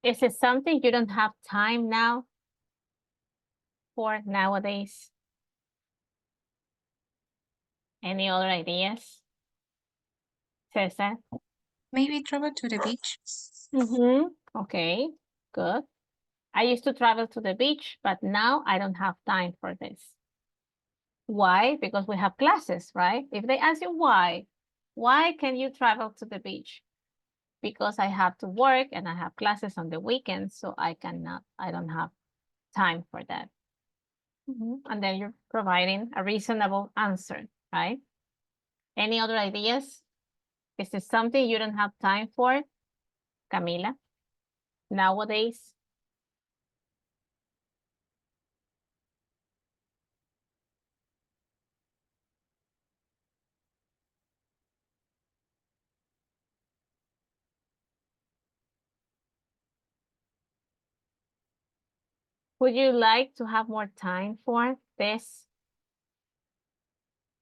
Speaker 1: Is it something you don't have time now for nowadays? Any other ideas? Cesar?
Speaker 7: Maybe travel to the beach.
Speaker 1: Okay, good. I used to travel to the beach, but now I don't have time for this. Why? Because we have classes, right? If they ask you why can you travel to the beach? Because I have to work and I have classes on the weekends, so I don't have time for that. And then you're providing a reasonable answer, right? Any other ideas? Is this something you don't have time for, Camila, nowadays? Would you like to have more time for this?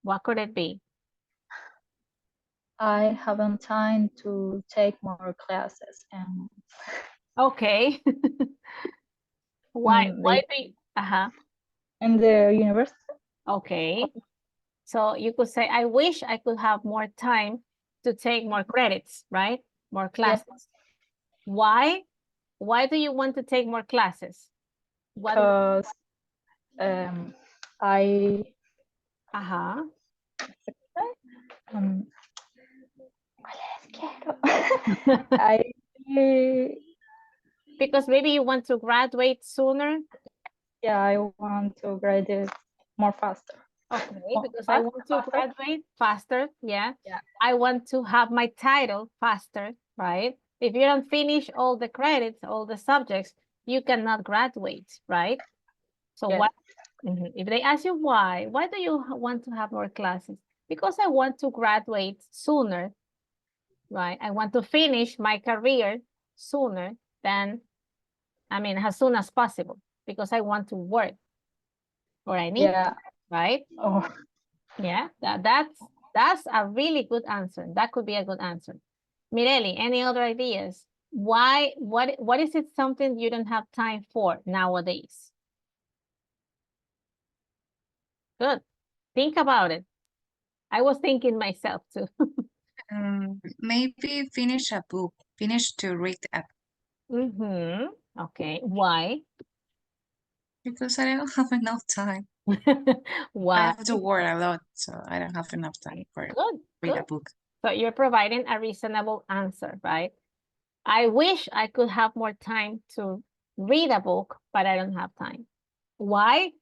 Speaker 1: What could it be?
Speaker 10: I haven't time to take more classes and
Speaker 1: Okay. Why do you,
Speaker 10: in the university.
Speaker 1: Okay. So you could say, I wish I could have more time to take more credits, right? More classes. Why? Why do you want to take more classes?
Speaker 10: Because I
Speaker 1: because maybe you want to graduate sooner.
Speaker 10: Yeah, I want to graduate more faster.
Speaker 1: Okay, because I want to graduate faster. Yeah. I want to have my title faster, right? If you don't finish all the credits, all the subjects, you cannot graduate, right? So what? If they ask you why do you want to have more classes? Because I want to graduate sooner. right? I want to finish my career sooner than, as soon as possible, because I want to work, or I need,
Speaker 10: Yeah.
Speaker 1: right?
Speaker 10: Oh,
Speaker 1: Yeah, that's a really good answer. That could be a good answer. Mireli, any other ideas? Why, what is it something you don't have time for nowadays? Good. Think about it. I was thinking myself too.
Speaker 7: Maybe finish a book, finish to read a
Speaker 1: Okay, why?
Speaker 7: because I don't have enough time. I
Speaker 1: Why?
Speaker 7: have to work a lot, so I don't have enough time for
Speaker 1: Good,
Speaker 7: read a
Speaker 1: good.
Speaker 7: book.
Speaker 1: So you're providing a reasonable answer, right? I wish I could have more time to read a book, but I don't have time. Why?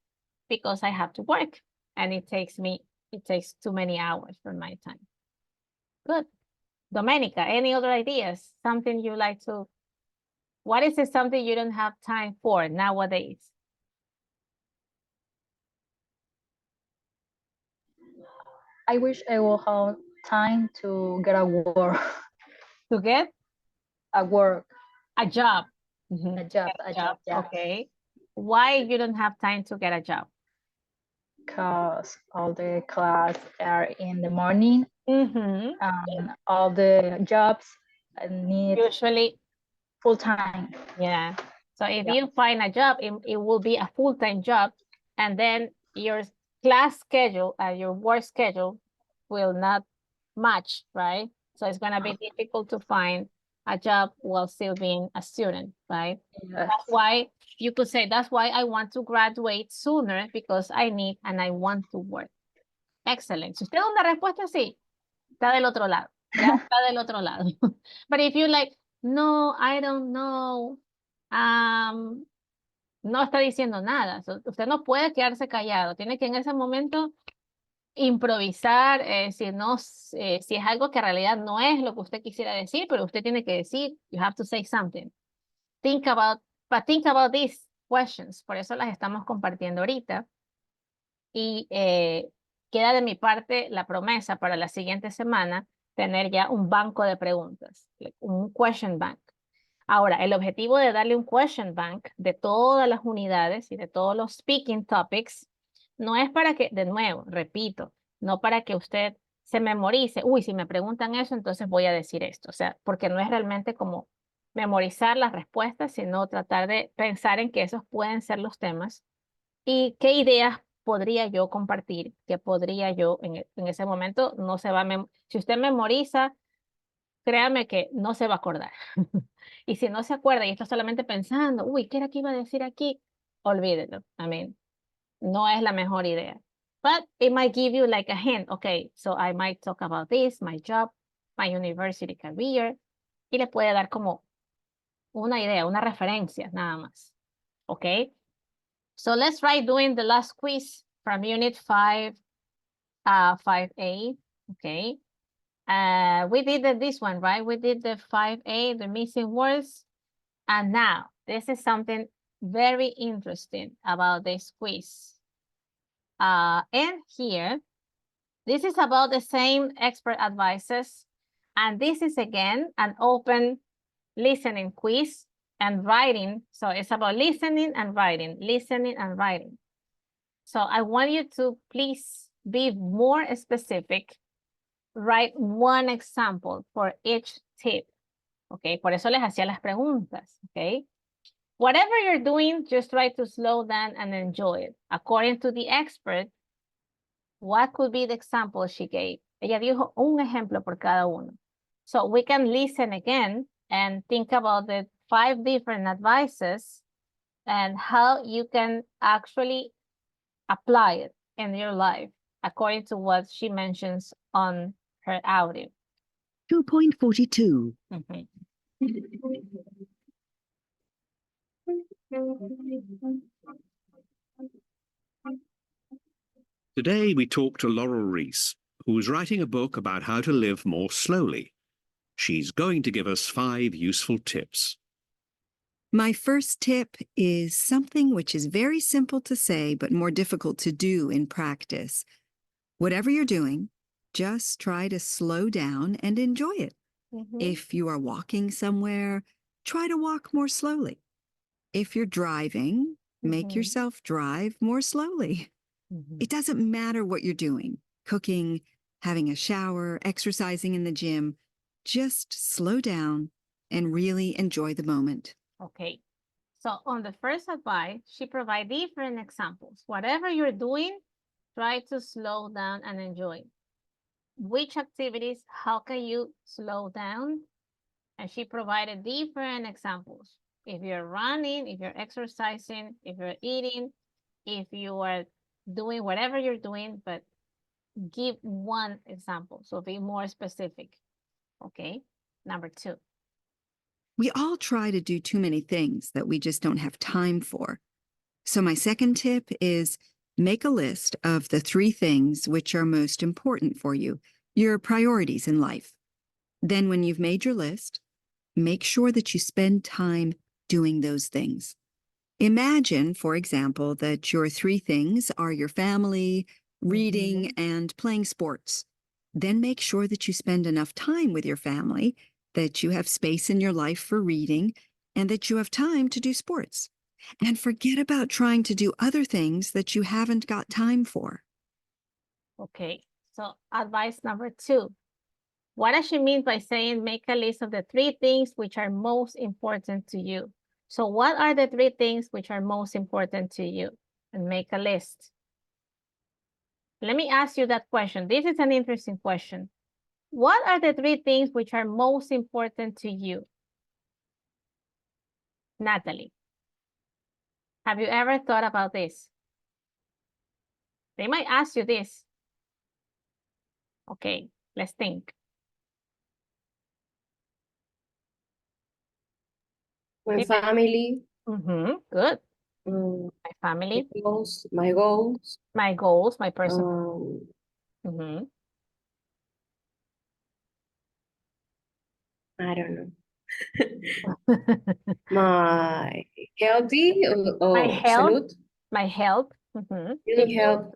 Speaker 1: Because I have to work and it takes too many hours from my time. Good. Domenica, any other ideas? Something you like to, what is it something you don't have time for nowadays?
Speaker 10: I wish I will have time to get a work.
Speaker 1: To get?
Speaker 10: A work.
Speaker 1: A job.
Speaker 10: A job, yeah.
Speaker 1: Okay. Why you don't have time to get a job?
Speaker 10: Because all the class are in the morning,
Speaker 1: Mm-hmm.
Speaker 10: and all the jobs need
Speaker 1: Usually,
Speaker 10: full time.
Speaker 1: yeah. So if
Speaker 10: Yeah.
Speaker 1: you find a job, it will be a full-time job, and then your class schedule and your work schedule will not match, right? So it's gonna be difficult to find a job while still being a student, right?
Speaker 10: Yes.
Speaker 1: That's why you could say, that's why I want to graduate sooner, because I need and I want to work. Excellent. Si usted da una respuesta así, está del otro lado. Ya está del otro lado. But if you like, no, I don't know. No está diciendo nada. So, usted no puede quedarse callado. Tiene que en ese momento improvisar, si es algo que en realidad no es lo que usted quisiera decir, pero usted tiene que decir, you have to say something. Think about these questions. Por eso las estamos compartiendo ahorita. Y queda de mi parte la promesa para la siguiente semana tener ya un banco de preguntas, un question bank. Ahora, el objetivo de darle un question bank de todas las unidades y de todos los speaking topics no es para que, de nuevo, repito, no para que usted se memorice, uy, si me preguntan eso, entonces voy a decir esto. O sea, porque no es realmente como memorizar las respuestas, sino tratar de pensar en que esos pueden ser los temas y qué ideas podría yo compartir, que podría yo en ese momento no se va a si usted memoriza, créame que no se va a acordar. Y si no se acuerda y está solamente pensando, uy, ¿qué era que iba a decir aquí? Olvídelo. No es la mejor idea. But it might give you like a hint. Okay, so I might talk about this, my job, my university career. Y le puede dar como una idea, una referencia, nada más. Okay? So let's try doing the last quiz from Unit 5, 5A. Okay. We did this one, right? We did the 5A, the missing words. And now, this is something very interesting about this quiz. And here, this is about the same expert advices. And this is again an open listening quiz and writing. So it's about listening and writing, listening and writing. So I want you to please be more specific. Write one example for each tip. Okay, por eso les hacía las preguntas. Okay, whatever you're doing, just try to slow down and enjoy it. According to the expert, what could be the example she gave? Ella dijo un ejemplo por cada uno. So we can listen again and think about the 5 different advices and how you can actually apply it in your life according to what she mentions on her audio.
Speaker 12: 2.42.
Speaker 13: Today we talked to Laurel Reese, who's writing a book about how to live more slowly. She's going to give us 5 useful tips.
Speaker 12: My first tip is something which is very simple to say, but more difficult to do in practice. Whatever you're doing, just try to slow down and enjoy it. If you are walking somewhere, try to walk more slowly. If you're driving, make yourself drive more slowly. It doesn't matter what you're doing, cooking, having a shower, exercising in the gym. Just slow down and really enjoy the moment.
Speaker 1: Okay. So on the first advice, she provides different examples. Whatever you're doing, try to slow down and enjoy. Which activities, how can you slow down? And she provided different examples. If you're running, if you're exercising, if you're eating, if you are doing whatever you're doing, but give one example. So be more specific. Okay. Number 2.
Speaker 12: We all try to do too many things that we just don't have time for. So my second tip is make a list of the 3 things which are most important for you, your priorities in life. Then when you've made your list, make sure that you spend time doing those things. Imagine, for example, that your 3 things are your family, reading, and playing sports. Then make sure that you spend enough time with your family, that you have space in your life for reading, and that you have time to do sports. And forget about trying to do other things that you haven't got time for.
Speaker 1: Okay, so advice number 2. What does she mean by saying make a list of the 3 things which are most important to you? So what are the 3 things which are most important to you? And make a list. Let me ask you that question. This is an interesting question. What are the 3 things which are most important to you? Natalie, have you ever thought about this? They might ask you this. Okay, let's think.
Speaker 4: My family.
Speaker 1: Good. My family.
Speaker 4: My goals.
Speaker 1: My goals, my personal.
Speaker 4: I don't know. My healthy
Speaker 1: My health.
Speaker 4: salud.
Speaker 1: My health.
Speaker 4: Feeling health.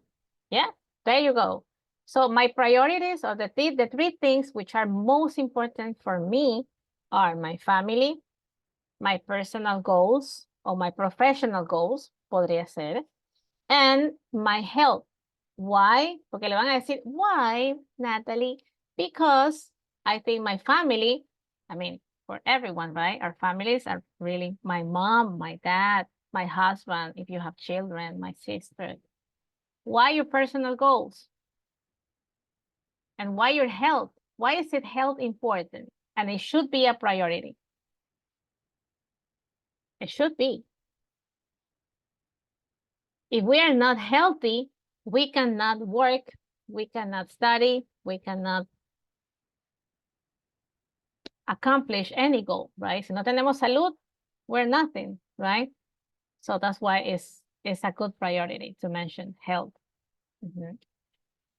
Speaker 1: Yeah, there you go. So my priorities or the 3 things which are most important for me are my family, my personal goals or my professional goals, podría ser, and my health. Why? Porque le van a decir, why, Natalie? Because I think my family, I mean, for everyone, right? Our families are really my mom, my dad, my husband, if you have children, my sister. Why your personal goals? And why your health? Why is it health important? And it should be a priority. It should be. If we are not healthy, we cannot work, we cannot study, we cannot accomplish any goal, right? Si no tenemos salud, we're nothing, right? So that's why it's a good priority to mention health.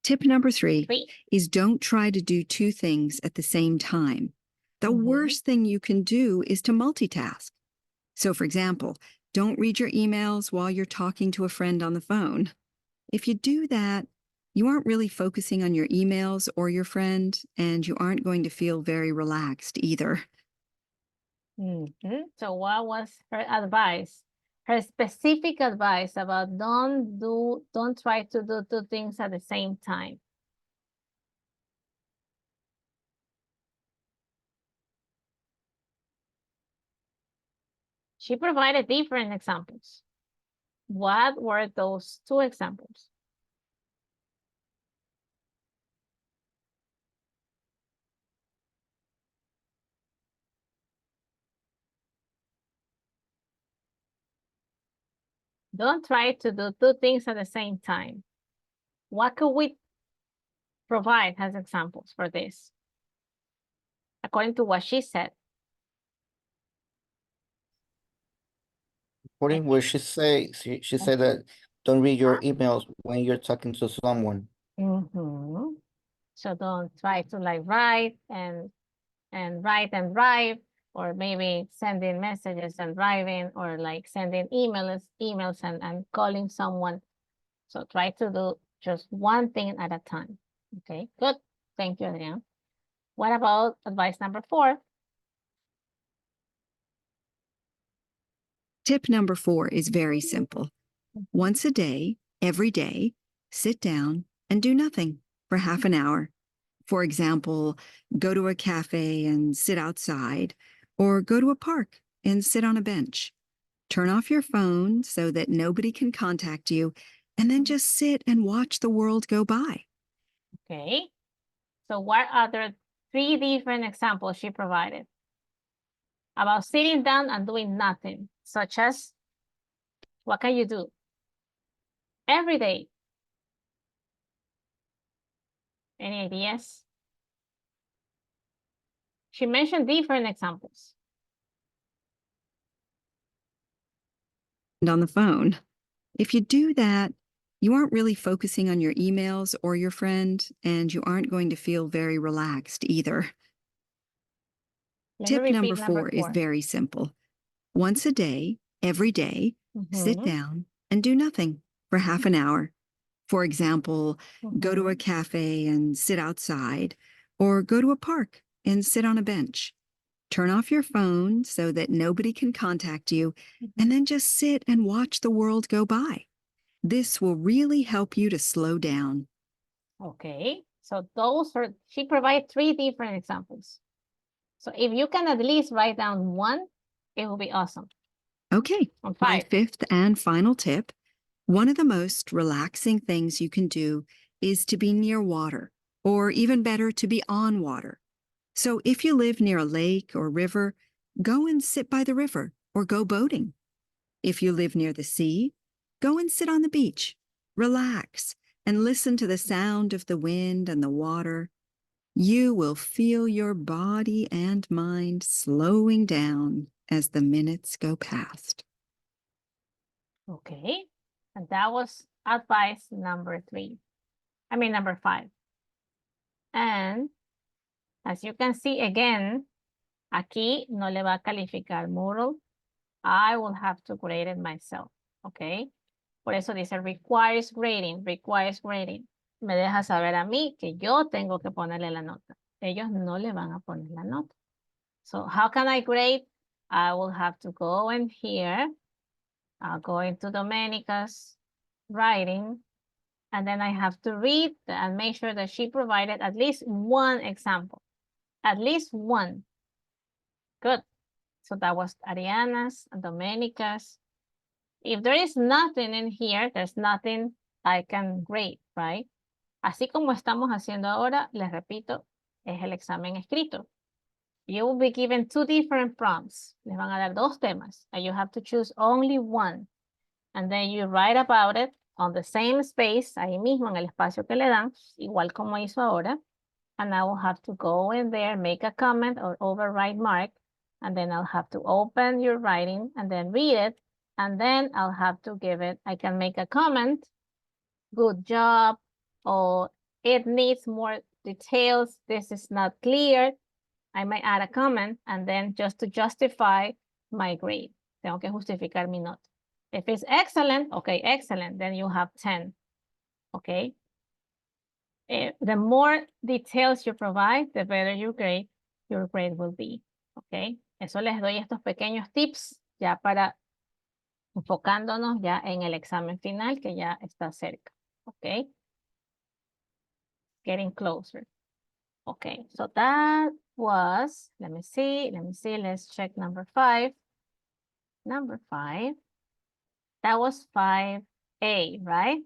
Speaker 12: Tip number 3 is don't try to do 2 things at the same time. The worst thing you can do is to multitask. So for example, don't read your emails while you're talking to a friend on the phone. If you do that, you aren't really focusing on your emails or your friend, and you aren't going to feel very relaxed either.
Speaker 1: So what was her advice? Her specific advice about don't try to do 2 things at the same time. She provided different examples. What were those 2 examples? Don't try to do 2 things at the same time. What could we provide as examples for this? According to what she said.
Speaker 9: According to what she said that don't read your emails when you're talking to someone.
Speaker 1: So don't try to like write and write, or maybe sending messages and driving, or like sending emails and calling someone. So try to do just one thing at a time. Okay, good. Thank you, Adrian. What about advice number 4?
Speaker 12: Tip number 4 is very simple. Once a day, every day, sit down and do nothing for half an hour. For example, go to a cafe and sit outside, or go to a park and sit on a bench. Turn off your phone so that nobody can contact you, and then just sit and watch the world go by.
Speaker 1: Okay. So what are the 3 different examples she provided? About sitting down and doing nothing, such as, what can you do? Every day. Any ideas? She mentioned different examples.
Speaker 12: And on the phone. If you do that, you aren't really focusing on your emails or your friend, and you aren't going to feel very relaxed either.
Speaker 1: Let me
Speaker 12: Tip number
Speaker 1: repeat
Speaker 12: 4 is very simple. Once a day, every day, sit down and do nothing for half an hour. For example, go to a cafe and sit outside, or go to a park and sit on a bench. Turn off your phone so that nobody can contact you, and then just sit and watch the world go by. This will really help you to slow down.
Speaker 1: Okay, so those are, she provided 3 different examples. So if you can at least write down one, it will be awesome.
Speaker 12: Okay,
Speaker 1: On
Speaker 12: my
Speaker 1: 5.
Speaker 12: 5th and final tip. One of the most relaxing things you can do is to be near water, or even better, to be on water. So if you live near a lake or river, go and sit by the river or go boating. If you live near the sea, go and sit on the beach, relax, and listen to the sound of the wind and the water. You will feel your body and mind slowing down as the minutes go past.
Speaker 1: Okay, and that was advice number 3. Number 5. And as you can see again, aquí no le va a calificar Moodle. I will have to grade it myself, okay? Por eso dice requires grading, requires grading. Me deja saber a mí que yo tengo que ponerle la nota. Ellos no le van a poner la nota. So how can I grade? I will have to go in here. I'll go into Domenica's writing, and then I have to read and make sure that she provided at least one example. At least one. Good. So that was Ariana's and Domenica's. If there is nothing in here, there's nothing I can grade, right? Así como estamos haciendo ahora, les repito, es el examen escrito. You will be given 2 different prompts. Les van a dar 2 temas, and you have to choose only one. And then you write about it on the same space, ahí mismo en el espacio que le dan, igual como hizo ahora. And I will have to go in there, make a comment or overwrite mark, and then I'll have to open your writing and then read it, and then I'll have to give it, I can make a comment, good job, or it needs more details, this is not clear. I might add a comment, and then just to justify my grade, tengo que justificar mi nota. If it's excellent, okay, excellent, then you have 10, okay? The more details you provide, the better your grade will be, okay? Eso les doy estos pequeños tips ya para enfocándonos ya en el examen final que ya está cerca, okay? Getting closer. Okay, so that was, let me see, let's check number 5. Number 5, that was 5A, right?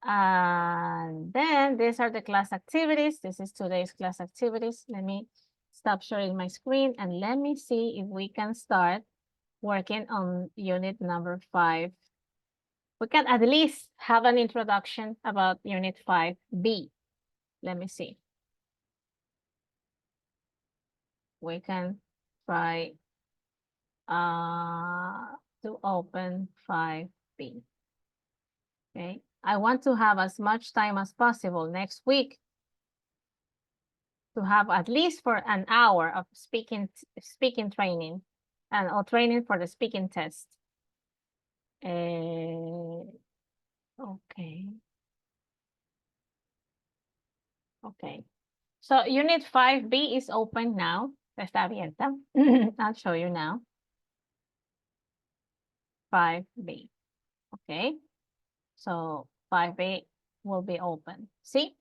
Speaker 1: And then these are the class activities. This is today's class activities. Let me stop sharing my screen and let me see if we can start working on unit number 5. We can at least have an introduction about unit 5B. Let me see. We can try to open 5B. Okay. I want to have as much time as possible next week to have at least for an hour of speaking training or training for the speaking test. Okay. Okay. So unit 5B is open now. Está abierta. I'll show you now. 5B. Okay. So 5A will be open. See?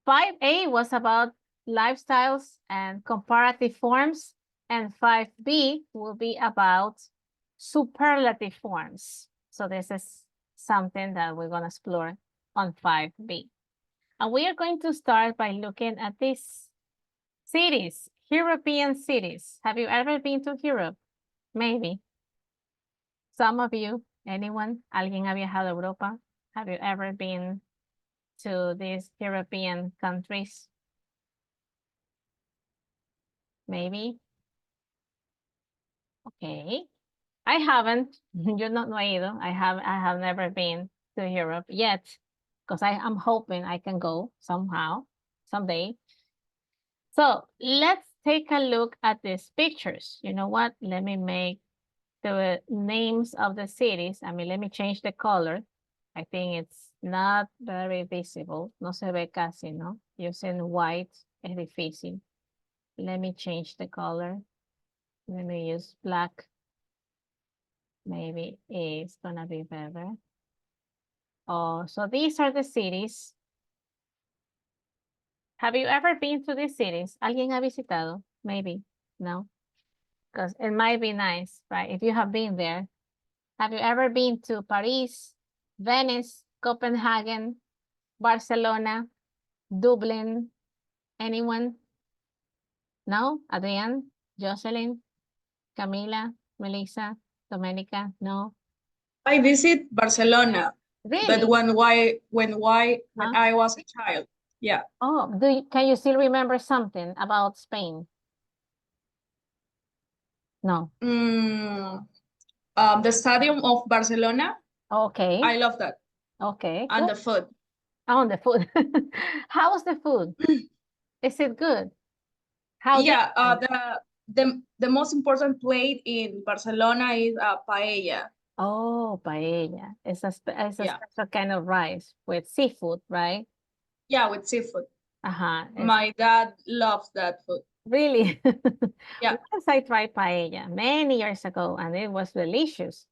Speaker 1: 5A was about lifestyles and comparative forms, and 5B will be about superlative forms. So this is something that we're going to explore on 5B. And we are going to start by looking at these cities, European cities. Have you ever been to Europe? Maybe. Some of you, anyone, alguien ha viajado a Europa? Have you ever been to these European countries? Maybe. Okay. I haven't. Yo no he ido. I have never been to Europe yet, because I'm hoping I can go somehow, someday. So let's take a look at these pictures. You know what? Let me make the names of the cities. I mean, let me change the color. I think it's not very visible. No se ve casi, ¿no? Using white es difícil. Let me change the color. Let me use black. Maybe it's gonna be better. Oh, so these are the cities. Have you ever been to these cities? ¿Alguien ha visitado? Maybe. No? Because it might be nice, right? If you have been there. Have you ever been to Paris, Venice, Copenhagen, Barcelona, Dublin? Anyone? No? Adrian, Jocelyn, Camila, Melissa, Domenica? No?
Speaker 3: I visit Barcelona,
Speaker 1: Really?
Speaker 3: but when I was a child. Yeah.
Speaker 1: Oh, can you still remember something about Spain? No.
Speaker 3: The stadium of Barcelona.
Speaker 1: Okay.
Speaker 3: I love that.
Speaker 1: Okay.
Speaker 3: And
Speaker 1: good.
Speaker 3: the food.
Speaker 1: Oh, the food. How was the food? Is it good? How
Speaker 3: Yeah,
Speaker 1: different?
Speaker 3: the most important plate in Barcelona is paella.
Speaker 1: Oh, paella. It's a
Speaker 3: Yeah.
Speaker 1: special kind of rice with seafood, right?
Speaker 3: Yeah, with seafood.
Speaker 1: Uh-huh.
Speaker 3: My dad loves that food.
Speaker 1: Really?
Speaker 3: Yeah.
Speaker 1: Once I tried paella many years ago, and it was delicious.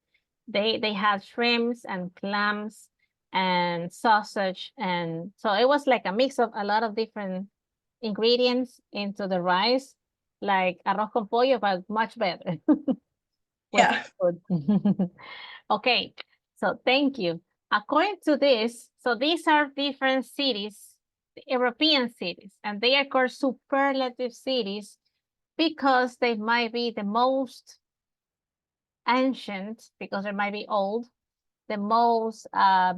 Speaker 1: They had shrimps and clams and sausage, and so it was like a mix of a lot of different ingredients into the rice, like arroz con pollo, but much better.
Speaker 3: Yeah.
Speaker 1: Food. Okay, so thank you. According to this, so these are different cities, European cities, and they are called superlative cities because they might be the most ancient, because they might be old, the most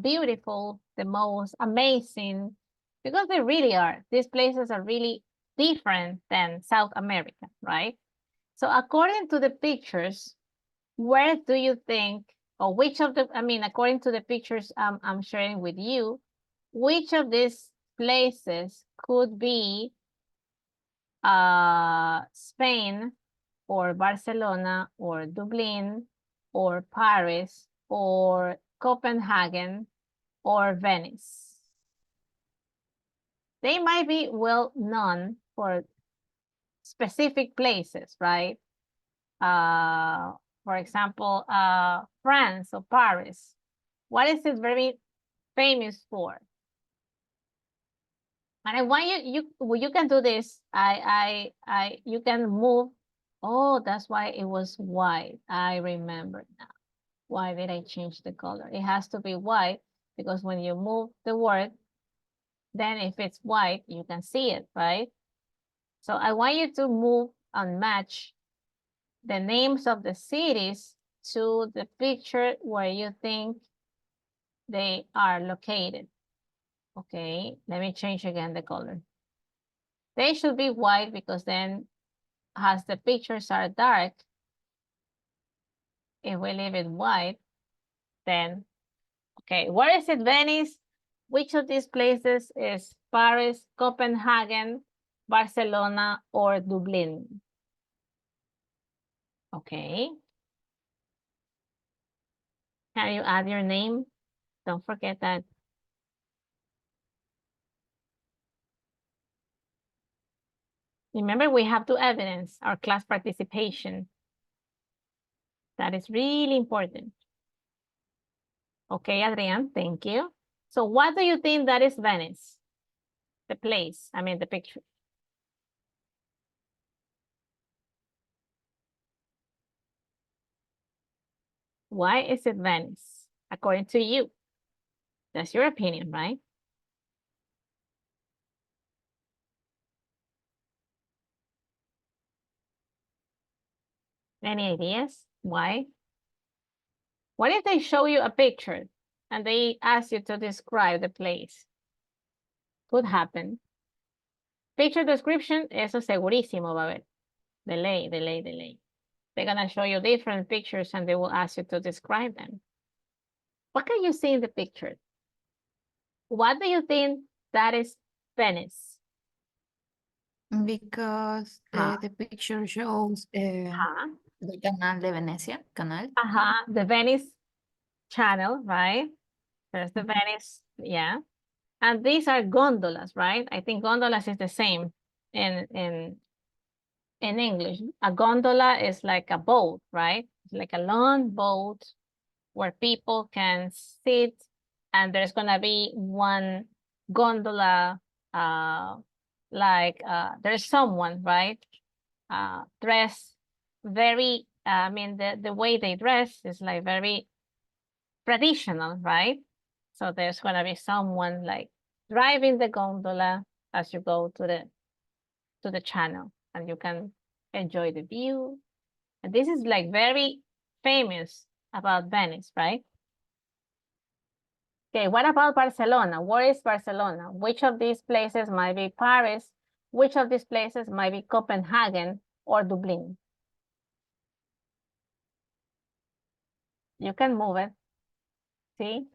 Speaker 1: beautiful, the most amazing, because they really are. These places are really different than South America, right? So according to the pictures, where do you think, or which of the, I mean, according to the pictures I'm sharing with you, which of these places could be Spain, or Barcelona, or Dublin, or Paris, or Copenhagen, or Venice? They might be well known for specific places, right? For example, France or Paris. What is it very famous for? And I want you can do this. You can move. Oh, that's why it was white. I remember now. Why did I change the color? It has to be white because when you move the word, then if it's white, you can see it, right? So I want you to move and match the names of the cities to the picture where you think they are located. Okay, let me change again the color. They should be white because then as the pictures are dark, if we leave it white, then, okay, where is it, Venice? Which of these places is Paris, Copenhagen, Barcelona, or Dublin? Okay. Can you add your name? Don't forget that. Remember, we have to evidence our class participation. That is really important. Okay, Adrian, thank you. So what do you think that is Venice? The place, I mean the picture. Why is it Venice, according to you? That's your opinion, right? Any ideas? Why? What if they show you a picture and they ask you to describe the place? Could happen. Picture description, eso segurísimo va a haber. Delay. They're gonna show you different pictures and they will ask you to describe them. What can you see in the picture? What do you think that is Venice?
Speaker 8: Because the picture shows the Canal de Venecia, Canal.
Speaker 1: The Venice channel, right? There's the Venice, yeah. And these are gondolas, right? I think gondolas is the same in English. A gondola is like a boat, right? It's like a long boat where people can sit and there's gonna be one gondola, there's someone, right? Dressed very, I mean, the way they dress is like very traditional, right? So there's gonna be someone like driving the gondola as you go to the channel and you can enjoy the view. And this is like very famous about Venice, right? Okay, what about Barcelona? Where is Barcelona? Which of these places might be Paris? Which of these places might be Copenhagen or Dublin? You can move it. See?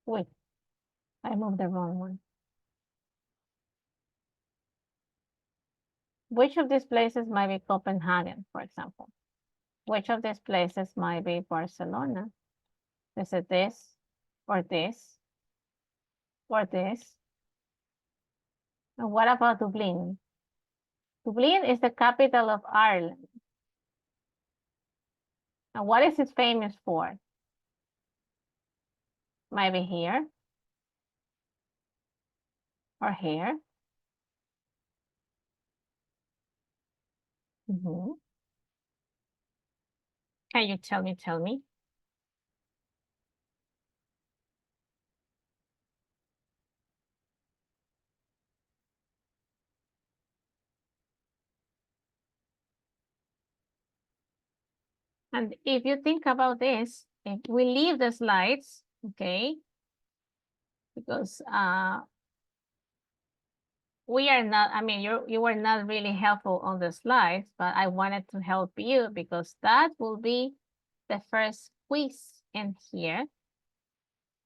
Speaker 1: Wait, I moved the wrong one. Which of these places might be Copenhagen, for example? Which of these places might be Barcelona? Is it this, or this, or this? And what about Dublin? Dublin is the capital of Ireland. And what is it famous for? Might be here, or here. Can you tell me? And if you think about this, if we leave the slides, okay, because we are not, I mean, you were not really helpful on the slides, but I wanted to help you because that will be the first quiz in here.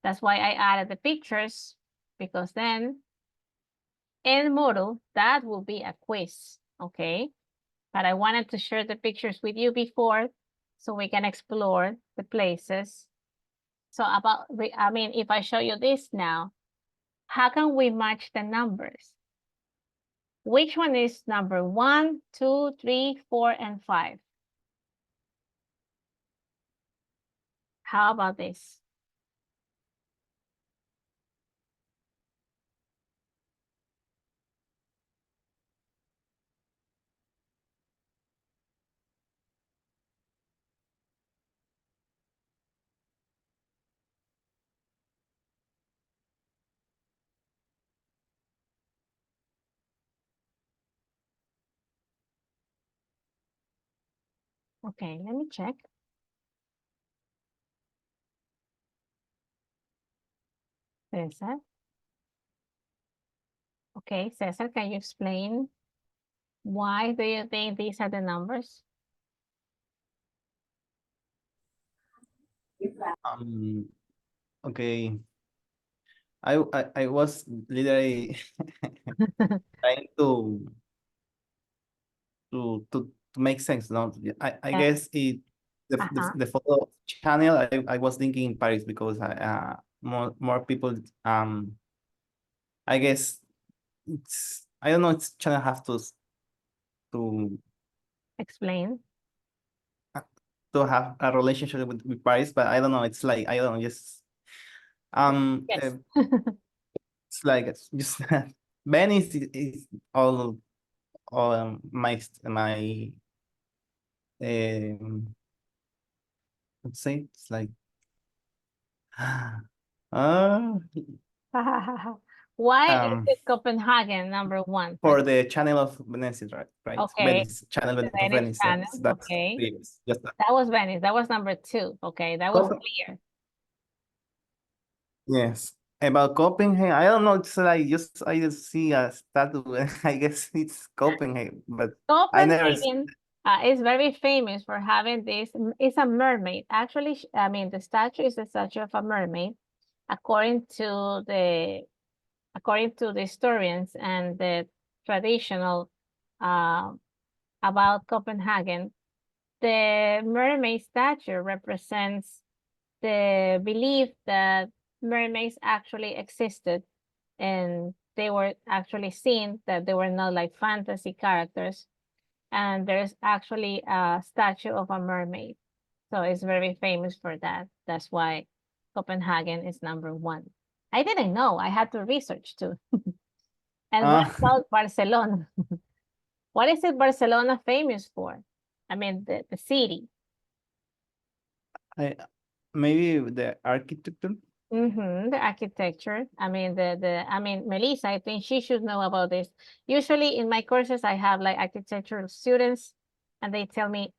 Speaker 1: That's why I added the pictures, because then in Moodle, that will be a quiz, okay? But I wanted to share the pictures with you before so we can explore the places. So I mean, if I show you this now, how can we match the numbers? Which one is number 1, 2, 3, 4, and 5? How about this? Okay, let me check. Cesar. Okay, Cesar, can you explain why do you think these are the numbers?
Speaker 5: Okay. I was literally trying to make sense. No, I guess the photo channel. I was thinking in Paris because more people. I guess it's, I don't know, it's gonna have to
Speaker 1: Explain.
Speaker 5: have a relationship with Paris, but I don't know, it's like, I don't know, just,
Speaker 1: Yes.
Speaker 5: it's like, it's just, Venice is all my, let's say, it's like,
Speaker 1: Why is
Speaker 5: Um,
Speaker 1: it Copenhagen #1?
Speaker 5: for the channel of Venice, right?
Speaker 1: Okay.
Speaker 5: Venice, channel
Speaker 1: The
Speaker 5: of
Speaker 1: Venice
Speaker 5: Venice,
Speaker 1: channel,
Speaker 5: that's
Speaker 1: okay.
Speaker 5: Venice, just that.
Speaker 1: That was Venice. That was #2. Okay, that was
Speaker 5: Copen-
Speaker 1: clear.
Speaker 5: Yes. About Copenhagen, I don't know, it's like, I just see a statue, I guess it's Copenhagen, but I never,
Speaker 1: Copenhagen is very famous for having this. It's a mermaid. Actually, I mean, the statue is a statue of a mermaid, according to the historians and the traditional about Copenhagen. The mermaid statue represents the belief that mermaids actually existed, and they were actually seen, that they were not like fantasy characters. And there's actually a statue of a mermaid. So it's very famous for that. That's why Copenhagen is #1. I didn't know. I had to research too. And what about Barcelona? What is it Barcelona famous for? I mean, the city.
Speaker 5: maybe the architecture.
Speaker 1: The architecture. I mean, Melissa, I think she should know about this. Usually in my courses, I have like architectural students, and they tell me,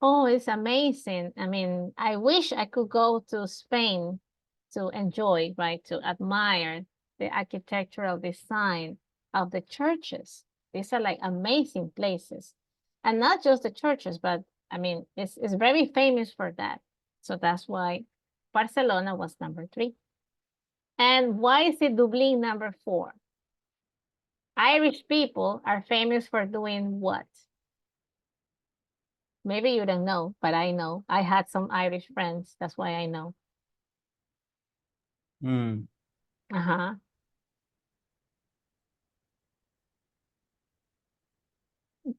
Speaker 1: oh, it's amazing. I mean, I wish I could go to Spain to enjoy, right, to admire the architectural design of the churches. These are like amazing places. And not just the churches, but I mean, it's very famous for that. So that's why Barcelona was #3. And why is it Dublin #4? Irish people are famous for doing what? Maybe you don't know, but I know. I had some Irish friends. That's why I know.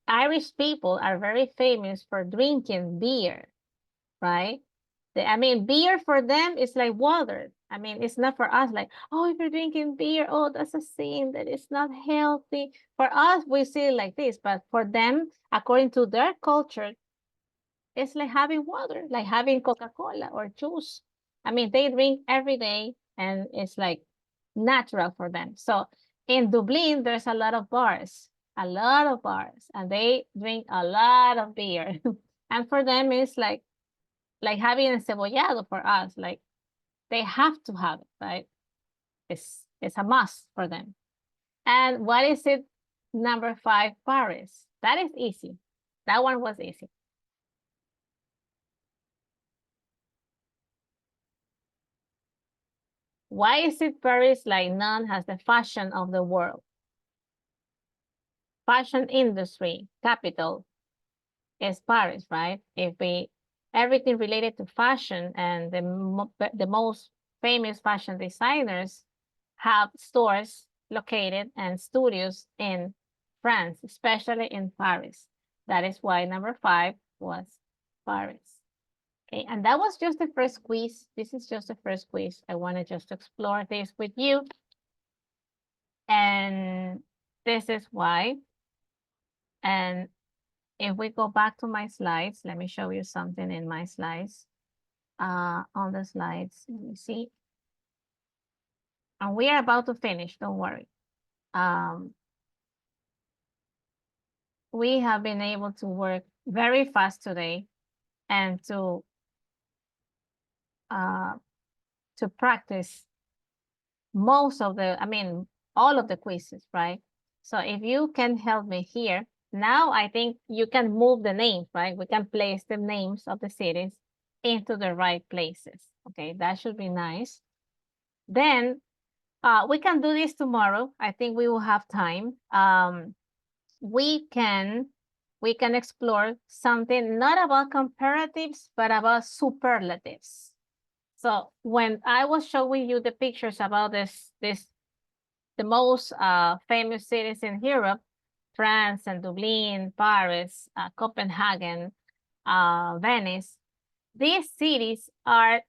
Speaker 1: Irish people are very famous for drinking beer, right? I mean, beer for them is like water. I mean, it's not for us like, oh, if you're drinking beer, oh, that's a sin, that is not healthy. For us, we see it like this, but for them, according to their culture, it's like having water, like having Coca-Cola or juice. I mean, they drink every day, and it's like natural for them. So in Dublin, there's a lot of bars, and they drink a lot of beer. And for them, it's like having encebollado for us, like they have to have it, right? It's a must for them. And what is it? #5, Paris. That is easy. That one was easy. Why is it Paris like known as the fashion of the world? Fashion industry capital is Paris, right? Everything related to fashion, and the most famous fashion designers have stores located and studios in France, especially in Paris. That is why #5 was Paris. Okay, and that was just the first quiz. This is just the first quiz. I want to just explore this with you. And this is why. And if we go back to my slides, let me show you something in my slides. On the slides, let me see. And we are about to finish, don't worry. We have been able to work very fast today and to practice most of the, all of the quizzes, right? So if you can help me here, now I think you can move the names, right? We can place the names of the cities into the right places. Okay, that should be nice. Then we can do this tomorrow. I think we will have time. We can explore something not about comparatives, but about superlatives. So when I was showing you the pictures about this the most famous cities in Europe, France and Dublin, Paris, Copenhagen, Venice. These cities are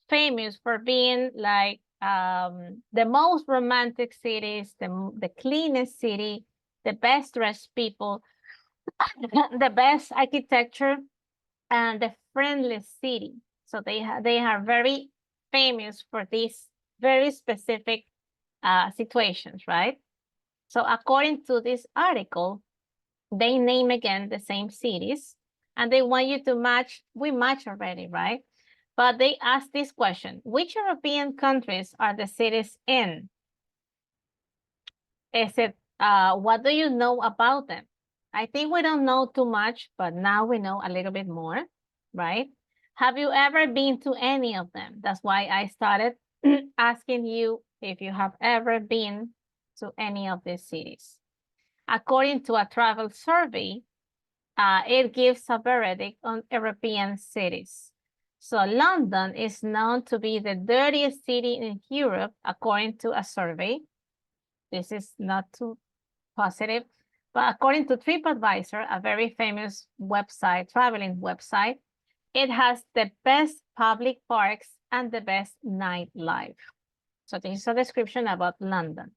Speaker 1: famous for being like the most romantic cities, the cleanest city, the best dressed people, the best architecture, and the friendliest city. So they are very famous for these very specific situations, right? So according to this article, they name again the same cities, and they want you to match. We match already, right? But they ask this question: which European countries are the cities in? Is it, what do you know about them? I think we don't know too much, but now we know a little bit more, right? Have you ever been to any of them? That's why I started asking you if you have ever been to any of these cities. According to a travel survey, it gives a verdict on European cities. So London is known to be the dirtiest city in Europe, according to a survey. This is not too positive, but according to TripAdvisor, a very famous website, traveling website, it has the best public parks and the best nightlife. So this is a description about London.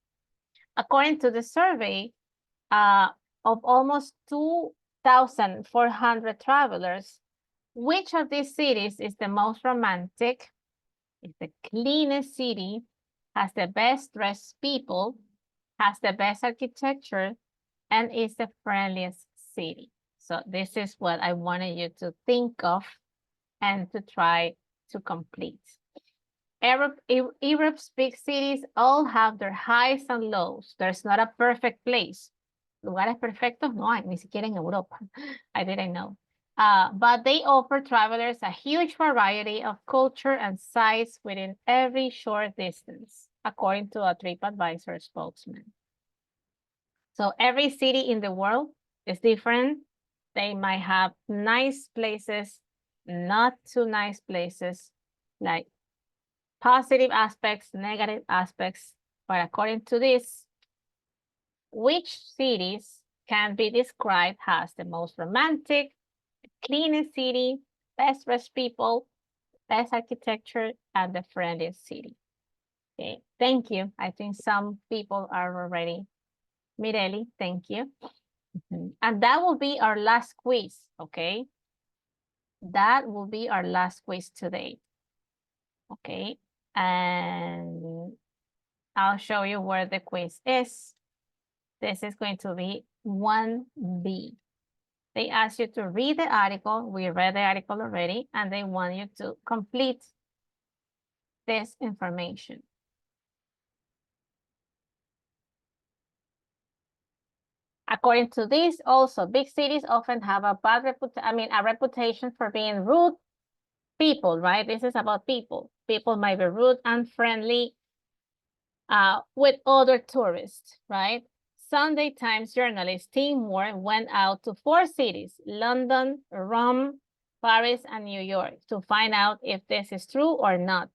Speaker 1: According to the survey, of almost 2,400 travelers, which of these cities is the most romantic, is the cleanest city, has the best dressed people, has the best architecture, and is the friendliest city? So this is what I wanted you to think of and to try to complete. Europe's big cities all have their highs and lows. There's not a perfect place. Lugares perfectos no hay, ni siquiera en Europa. I didn't know. But they offer travelers a huge variety of culture and sites within every short distance, according to a TripAdvisor spokesman. So every city in the world is different. They might have nice places, not too nice places, like positive aspects, negative aspects. But according to this, which cities can be described as the most romantic, cleanest city, best dressed people, best architecture, and the friendliest city? Okay, thank you. I think some people are already. Mireli, thank you. And that will be our last quiz, okay? That will be our last quiz today. Okay, and I'll show you where the quiz is. This is going to be 1B. They ask you to read the article. We read the article already, and they want you to complete this information. According to this, also, big cities often have a bad reputation for being rude people, right? This is about people. People might be rude and friendly with other tourists, right? Sunday Times journalist Tim Moore went out to 4 cities, London, Rome, Paris, and New York, to find out if this is true or not.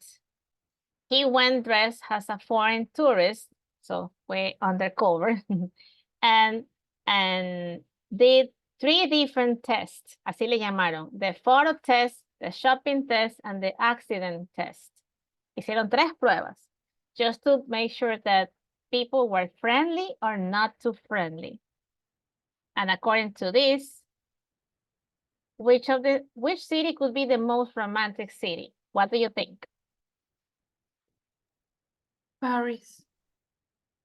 Speaker 1: He went dressed as a foreign tourist, so way undercover, and did 3 different tests, así le llamaron, the photo test, the shopping test, and the accident test. Hicieron 3 pruebas, just to make sure that people were friendly or not too friendly. And according to this, which city could be the most romantic city? What do you think?
Speaker 6: Paris.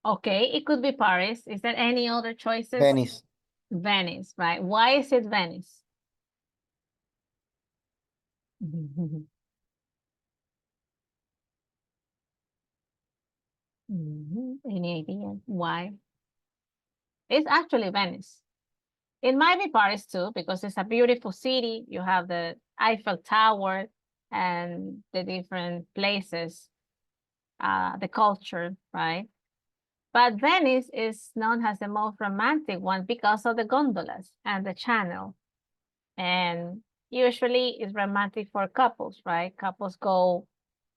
Speaker 1: Okay, it could be Paris. Is there any other choices?
Speaker 9: Venice.
Speaker 1: Venice, right? Why is it Venice? Any idea why? It's actually Venice. It might be Paris too, because it's a beautiful city. You have the Eiffel Tower and the different places, the culture, right? But Venice is known as the most romantic one because of the gondolas and the channel. And usually it's romantic for couples, right? Couples go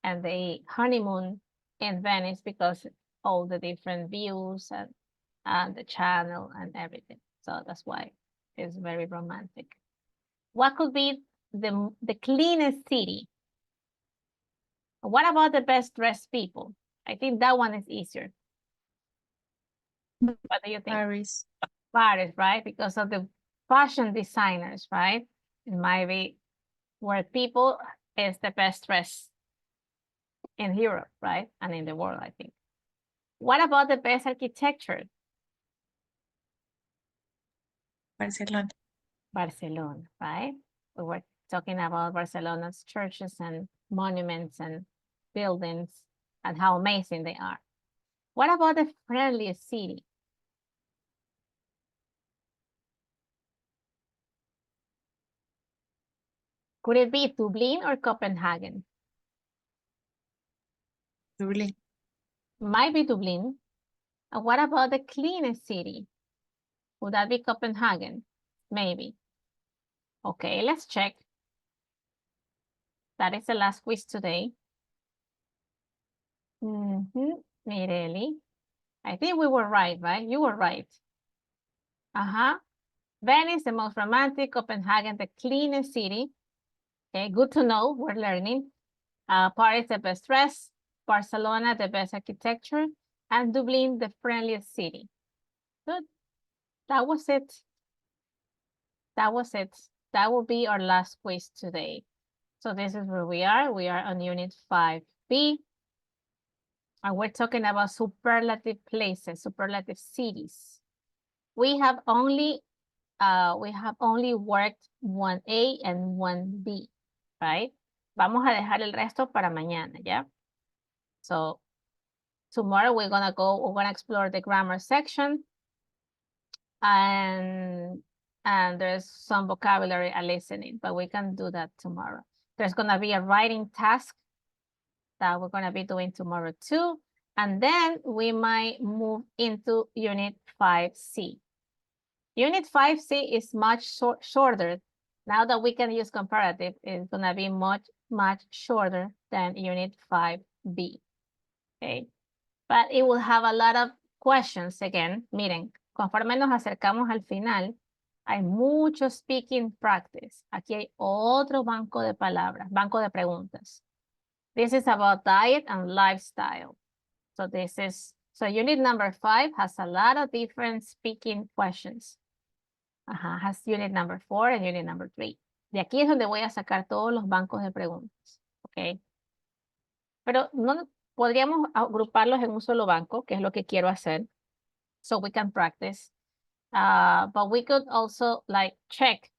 Speaker 1: and they honeymoon in Venice because all the different views and the channel and everything. So that's why it's very romantic. What could be the cleanest city? What about the best dressed people? I think that one is easier. What do you think?
Speaker 7: Paris.
Speaker 1: Paris, right? Because of the fashion designers, right? It might be where people is the best dressed in Europe, right? And in the world, I think. What about the best architecture?
Speaker 7: Barcelona.
Speaker 1: Barcelona, right? We were talking about Barcelona's churches and monuments and buildings and how amazing they are. What about the friendliest city? Could it be Dublin or Copenhagen?
Speaker 7: Dublin.
Speaker 1: Might be Dublin. And what about the cleanest city? Would that be Copenhagen? Maybe. Okay, let's check. That is the last quiz today. Mireli. I think we were right? You were right. Venice, the most romantic. Copenhagen, the cleanest city. Okay, good to know. We're learning. Paris, the best dress. Barcelona, the best architecture. And Dublin, the friendliest city. Good. That was it. That was it. That will be our last quiz today. So this is where we are. We are on Unit 5B. And we're talking about superlative places, superlative cities. We have only worked 1A and 1B, right? Vamos a dejar el resto para mañana, ¿ya? So tomorrow we're gonna explore the grammar section. And there's some vocabulary and listening, but we can do that tomorrow. There's gonna be a writing task that we're gonna be doing tomorrow too. And then we might move into Unit 5C. Unit 5C is much shorter. Now that we can use comparative, it's gonna be much shorter than Unit 5B, okay? But it will have a lot of questions again. Miren, conforme nos acercamos al final, hay mucho speaking practice. Aquí hay otro banco de palabras, banco de preguntas. This is about diet and lifestyle. So unit number 5 has a lot of different speaking questions. Has unit number 4 and unit number 3. De aquí es donde voy a sacar todos los bancos de preguntas, ¿ok? Pero no podríamos agruparlos en un solo banco, que es lo que quiero hacer, so we can practice. But we could also like check.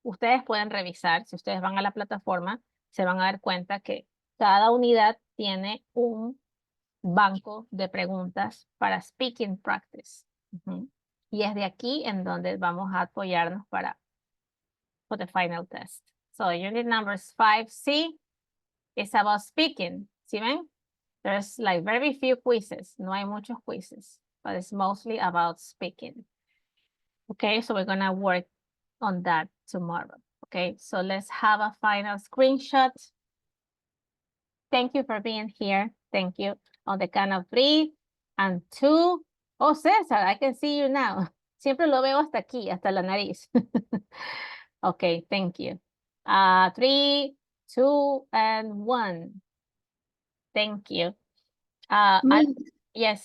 Speaker 1: Ustedes pueden revisar, si ustedes van a la plataforma, se van a dar cuenta que cada unidad tiene un banco de preguntas para speaking practice. Y es de aquí en donde vamos a apoyarnos for the final test. So unit number 5C is about speaking. ¿Sí ven? There's like very few quizzes. No hay muchos quizzes, but it's mostly about speaking. Okay, so we're gonna work on that tomorrow. Okay, so let's have a final screenshot. Thank you for being here. Thank you. On the count of 3 and 2. Oh, César, I can see you now. Siempre lo veo hasta aquí, hasta la nariz. Okay, thank you. 3, 2, and 1. Thank you. Yes.